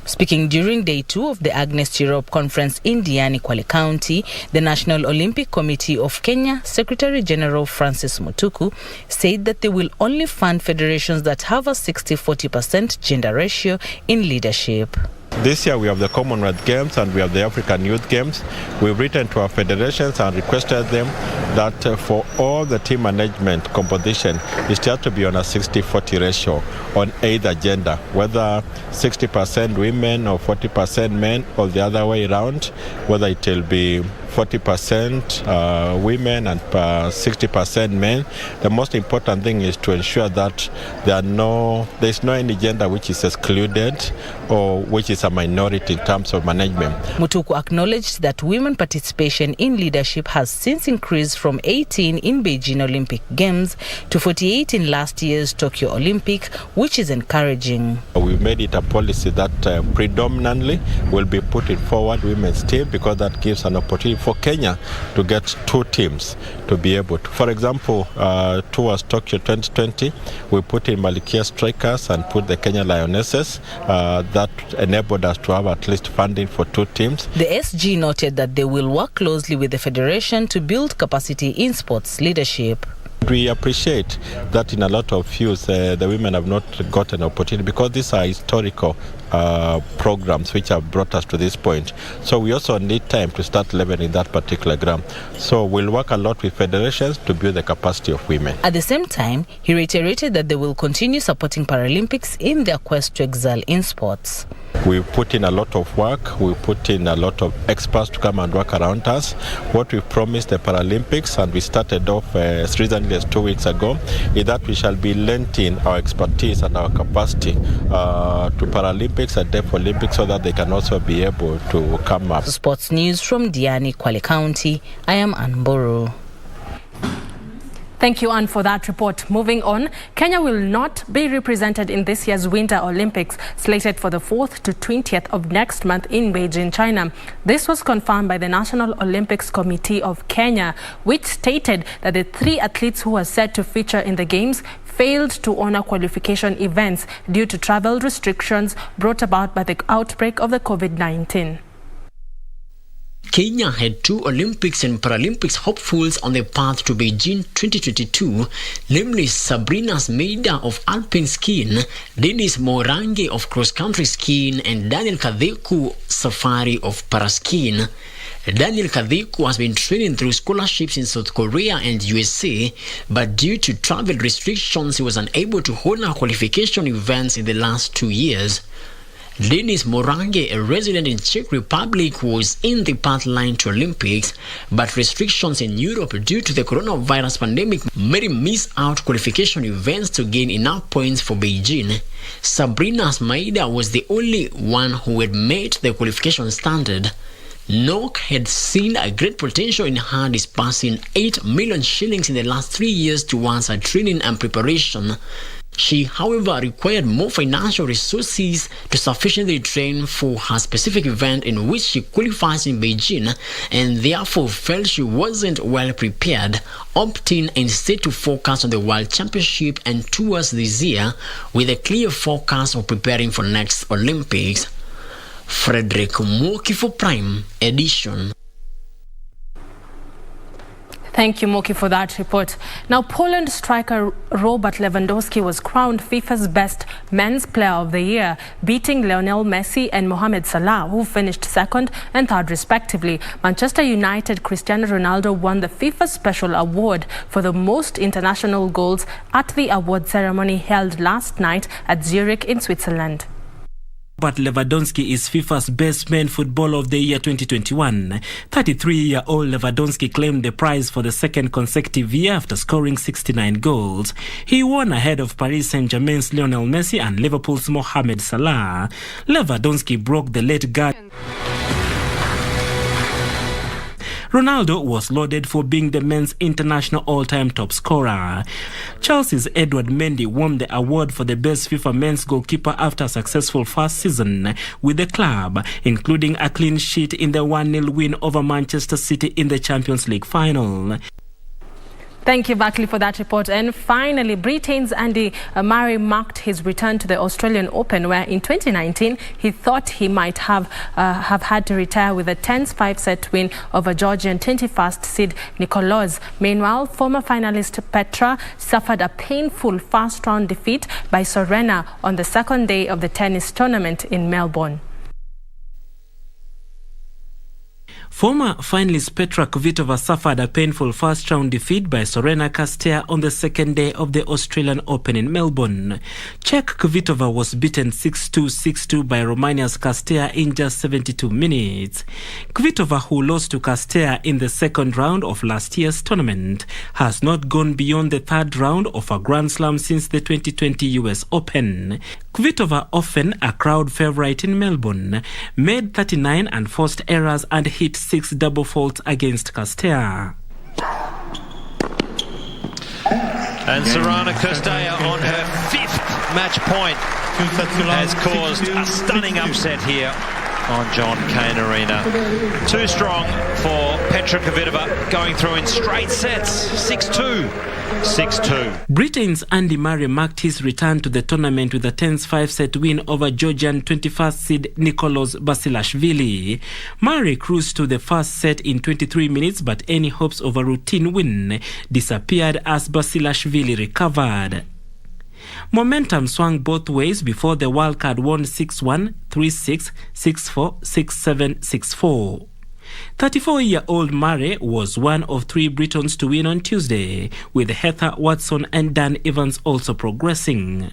Speaking during day 2 of the Agnes Tirop conference in Diani, Kwale County, the National Olympic Committee of Kenya Secretary General Francis Mutuku said that they will only fund federations that have a 60-40% gender ratio in leadership. This year we have the Commonwealth Games and we have the African Youth Games. We've written to our federations and requested them that for all the team management composition, it has to be on a 60-40 ratio on either gender, whether 60% women or 40% men or the other way around, whether it will be 40% women and 60% men. The most important thing is to ensure that there's no any gender which is excluded or which is a minority in terms of management. Mutuku acknowledged that women participation in leadership has since increased from 18 in Beijing Olympic Games to 48 in last year's Tokyo Olympic, which is encouraging. We made it a policy that predominantly will be putting forward women's team because that gives an opportunity for Kenya to get 2 teams to be able to. For example, towards Tokyo 2020, we put in Malikia Strikers and put the Kenya Lionesses. That enabled us to have at least funding for 2 teams. The SG noted that they will work closely with the federation to build capacity in sports leadership. We appreciate that in a lot of fields the women have not got an opportunity because these are historical programs which have brought us to this point. So we also need time to start leveling that particular ground. So we'll work a lot with federations to build the capacity of women. At the same time, he reiterated that they will continue supporting Paralympics in their quest to excel in sports. We put in a lot of work. We put in a lot of experts to come and work around us. What we promised the Paralympics, and we started off as recently as 2 weeks ago, is that we shall be lending our expertise and our capacity to Paralympics and Deaf Olympics so that they can also be able to come up. Sports news from Diani, Kwale County. I am Anboro. Thank you, Anne, for that report. Moving on, Kenya will not be represented in this year's Winter Olympics, slated for the 4th to 20th of next month in Beijing, China. This was confirmed by the National Olympics Committee of Kenya, which stated that the 3 athletes who were set to feature in the Games failed to honor qualification events due to travel restrictions brought about by the outbreak of the COVID-19. Kenya had 2 Olympics and Paralympics hopefuls on their path to Beijing 2022, namely Sabrina Smeida of alpine skiing, Dennis Morange of cross-country skiing, and Daniel Kadeku Safari of paraskiing. Daniel Kadeku has been training through scholarships in South Korea and USA, but due to travel restrictions, he was unable to honor qualification events in the last 2 years. Denis Morange, a resident in Czech Republic, was in the path line to Olympics, but restrictions in Europe due to the coronavirus pandemic made him miss out qualification events to gain enough points for Beijing. Sabrina Smeida was the only one who had met the qualification standard. NOC had seen a great potential in her, disbursing 8 million shillings in the last 3 years towards her training and preparation. She, however, required more financial resources to sufficiently train for her specific event in which she qualifies in Beijing, and therefore felt she wasn't well prepared, opting instead to focus on the World Championship and tours this year with a clear focus of preparing for next Olympics. Frederick Moki for Prime Edition. Thank you, Moki, for that report. Now, Poland striker Robert Lewandowski was crowned FIFA's best men's player of the year, beating Lionel Messi and Mohamed Salah, who finished 2nd and 3rd respectively. Manchester United Cristiano Ronaldo won the FIFA Special Award for the most international goals at the award ceremony held last night at Zurich in Switzerland. Robert Lewandowski is FIFA's Best Man Footballer of the Year 2021. 33-year-old Lewandowski claimed the prize for the second consecutive year after scoring 69 goals. He won ahead of Paris Saint-Germain's Lionel Messi and Liverpool's Mohamed Salah. Lewandowski broke the late guard. Ronaldo was lauded for being the men's international all-time top scorer. Chelsea's Edward Mendy won the award for the best FIFA men's goalkeeper after a successful first season with the club, including a clean sheet in the 1-0 win over Manchester City in the Champions League final. Thank you, Buckley, for that report. And finally, Britain's Andy Murray marked his return to the Australian Open, where in 2019 he thought he might have had to retire with a tense 5-set win over Georgian 21st seed Nicholas. Meanwhile, former finalist Petra suffered a painful first-round defeat by Serena on the second day of the tennis tournament in Melbourne. Former finalist Petra Kvitova suffered a painful first-round defeat by Sorana Castell on the second day of the Australian Open in Melbourne. Czech Kvitova was beaten 6-2, 6-2 by Romania's Castell in just 72 minutes. Kvitova, who lost to Castell in the second round of last year's tournament, has not gone beyond the third round of a Grand Slam since the 2020 US Open. Kvitova, often a crowd favourite in Melbourne, made 39 and forced errors and hit 6 double faults against Castell. And Sorana Castell on her 5th match point has caused a stunning upset here on John Cain Arena. Too strong for Petra Kvitova, going through in straight sets, 6-2. 6-2. Britain's Andy Murray marked his return to the tournament with a tense 5-set win over Georgian 21st seed Nicholas Basilashvili. Murray cruised to the first set in 23 minutes, but any hopes of a routine win disappeared as Basilashvili recovered. Momentum swung both ways before the wildcard won 6-1, 3-6, 6-4, 6-7, 6-4. 34-year-old Murray was one of 3 Britons to win on Tuesday, with Heather Watson and Dan Evans also progressing.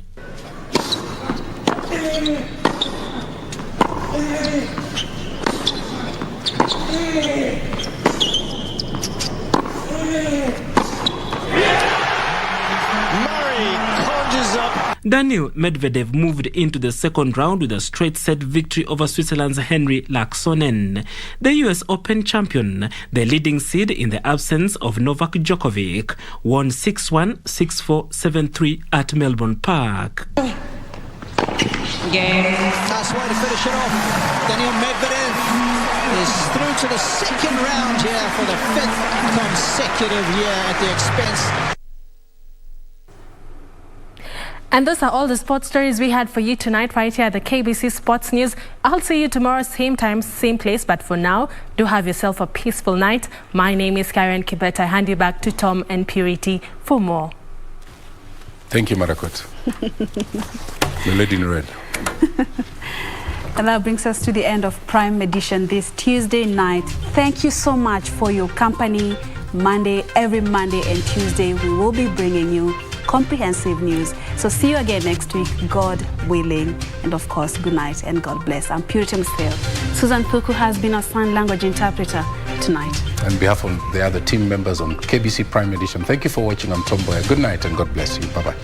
Daniil Medvedev moved into the second round with a straight-set victory over Switzerland's Henri Laaksonen. The US Open champion, the leading seed in the absence of Novak Djokovic, won 6-1, 6-4, 7-3 at Melbourne Park. Game. Nice way to finish it off. Daniil Medvedev is through to the second round here for the 5th consecutive year at the expense. And those are all the sports stories we had for you tonight right here at the KBC Sports News. I'll see you tomorrow, same time, same place. But for now, do have yourself a peaceful night. My name is Karen Kibet. I hand you back to Tom and Purity for more. Thank you, Marakot. The lady in red. And that brings us to the end of Prime Edition this Tuesday night. Thank you so much for your company. Every Monday and Tuesday, we will be bringing you comprehensive news. So see you again next week, God willing. And of course, good night and God bless. I'm Purity Museo. Susan Puku has been our sign language interpreter tonight. On behalf of the other team members on KBC Prime Edition, thank you for watching. I'm Mboya. Good night and God bless you. Bye-bye.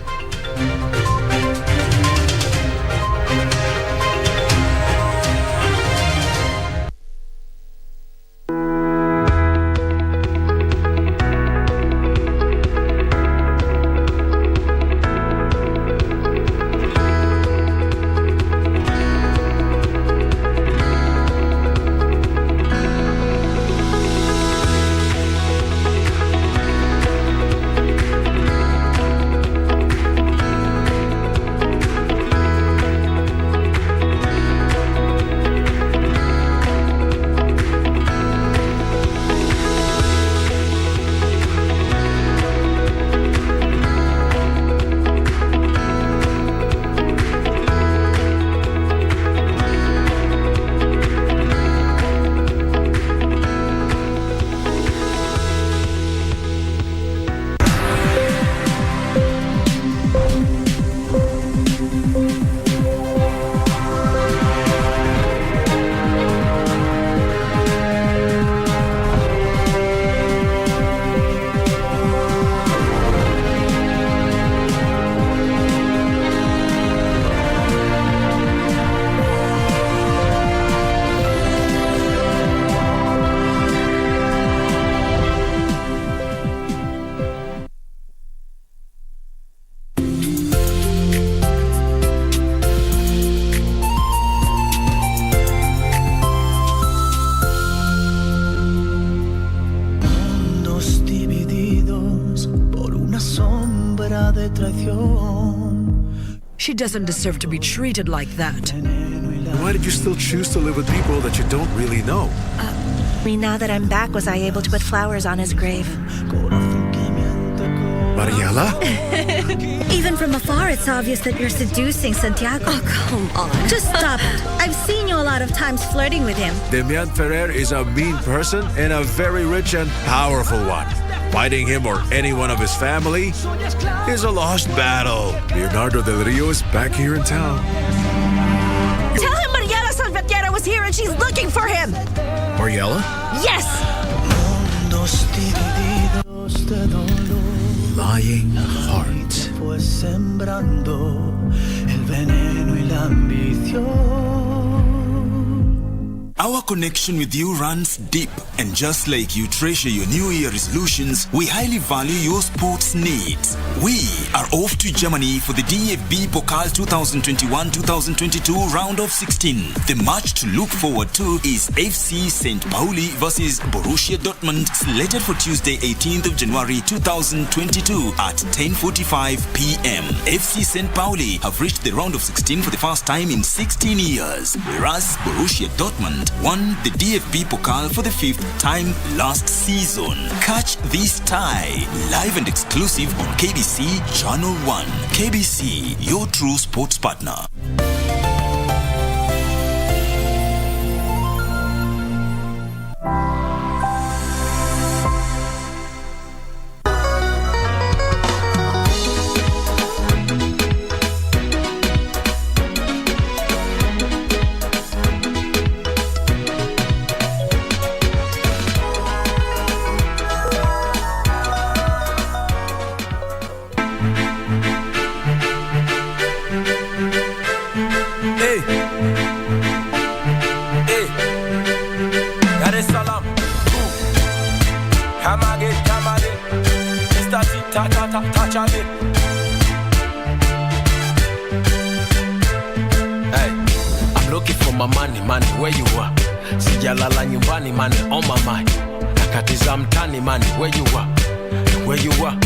doesn't deserve to be treated like that. Why did you still choose to live with people that you don't really know? Now that I'm back, was I able to put flowers on his grave? Mariela? Even from afar, it's obvious that you're seducing Santiago. Oh, come on. Just stop it. I've seen you a lot of times flirting with him. Demian Ferrer is a mean person and a very rich and powerful one. Fighting him or any one of his family is a lost battle. Leonardo Del Rio is back here in town. Tell him Mariela Salvatierra was here and she's looking for him. Mariela? Yes! Lying heart. Our connection with you runs deep, and just like you treasure your New Year resolutions, we highly value your sports needs. We are off to Germany for the DFB Pokal 2021-2022 round of 16. The match to look forward to is FC St. Pauli versus Borussia Dortmund, slated for Tuesday 18th of January 2022 at 10:45 p.m. FC St. Pauli have reached the round of 16 for the first time in 16 years, whereas Borussia Dortmund won the DFB Pokal for the 5th time last season. Catch this tie live and exclusive on KBC Channel 1. KBC, your true sports partner. Hey, I'm looking for my money, where you are? Sijalala nyumbani, money on my mind. Nakatiza mtani, money, where you are? Where you are?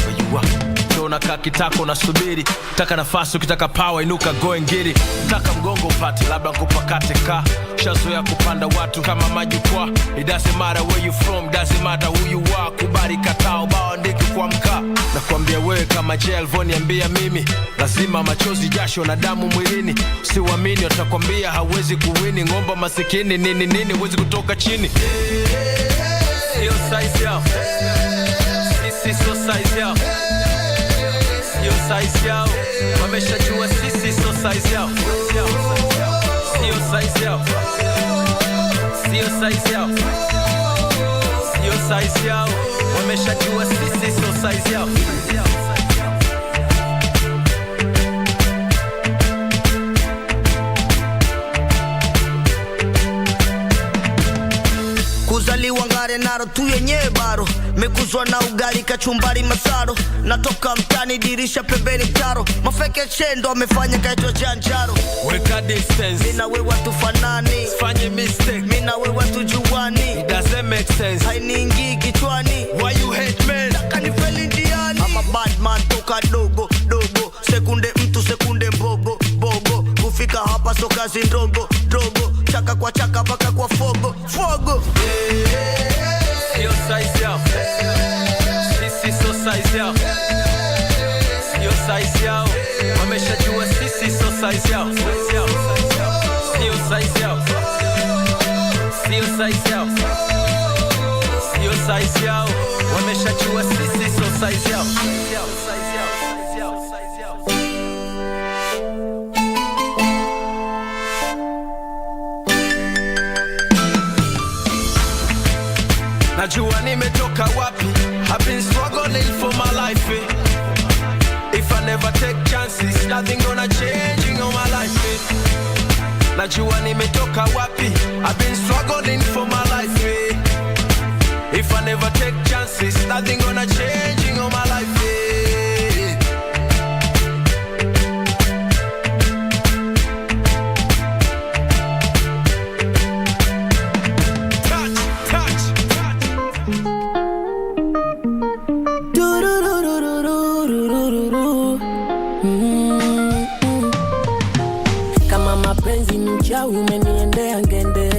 Unakaa kitako nasubiri, taka nafasi ukitaka power inuka go and get it. Taka mgongo upate labda kupakate ka. Shazoea kupanda watu kama majukwaa. It doesn't matter where you from, doesn't matter who you are. Kubali katao bao ndiki kwa mkaa. Nakwambia wewe kama jail voniambia mimi. Lazima machozi jasho na damu mwilini. Usiwaamini watakwambia hawezi kuwini. Ngomba masikini nini huwezi kutoka chini. Sio size yao. Sisi so size yao. Sio size yao. Wameshajua sisi so size yao. Sio size yao. Sio size yao. Sio size yao. Wameshajua sisi so size yao. Kuzaliwa ngare naro tu yenyewe baro. Mekuzwa na ugali kachumbari masaro. Natoka mtani dirisha pembeni mtaro. Mafeke chendo amefanya kaitwa janjaro. Weka distance. Mina wewe tufanani. Fanye mistake. Mina wewe tujuani. It doesn't make sense. Hainiingi kichwani. Why you hate men? Taka nifeli ndiani. I'm a bad man toka dogo. Sekunde mtu sekunde mbogo. Kufika hapa so kazi ndogo. Chaka kwa chaka paka kwa fogo. Sio size yao. Sisi so size yao. Sio size yao. Wameshajua sisi so size yao. Sio size yao. Sio size yao. Sio size yao. Wameshajua sisi so size yao. Najua nimetoka wapi. I've been struggling for my life. If I never take chances, nothing gonna change in all my life. Najua nimetoka wapi. I've been struggling for my life. If I never take chances, nothing gonna change in all my life. uchawi umeniendea ngende.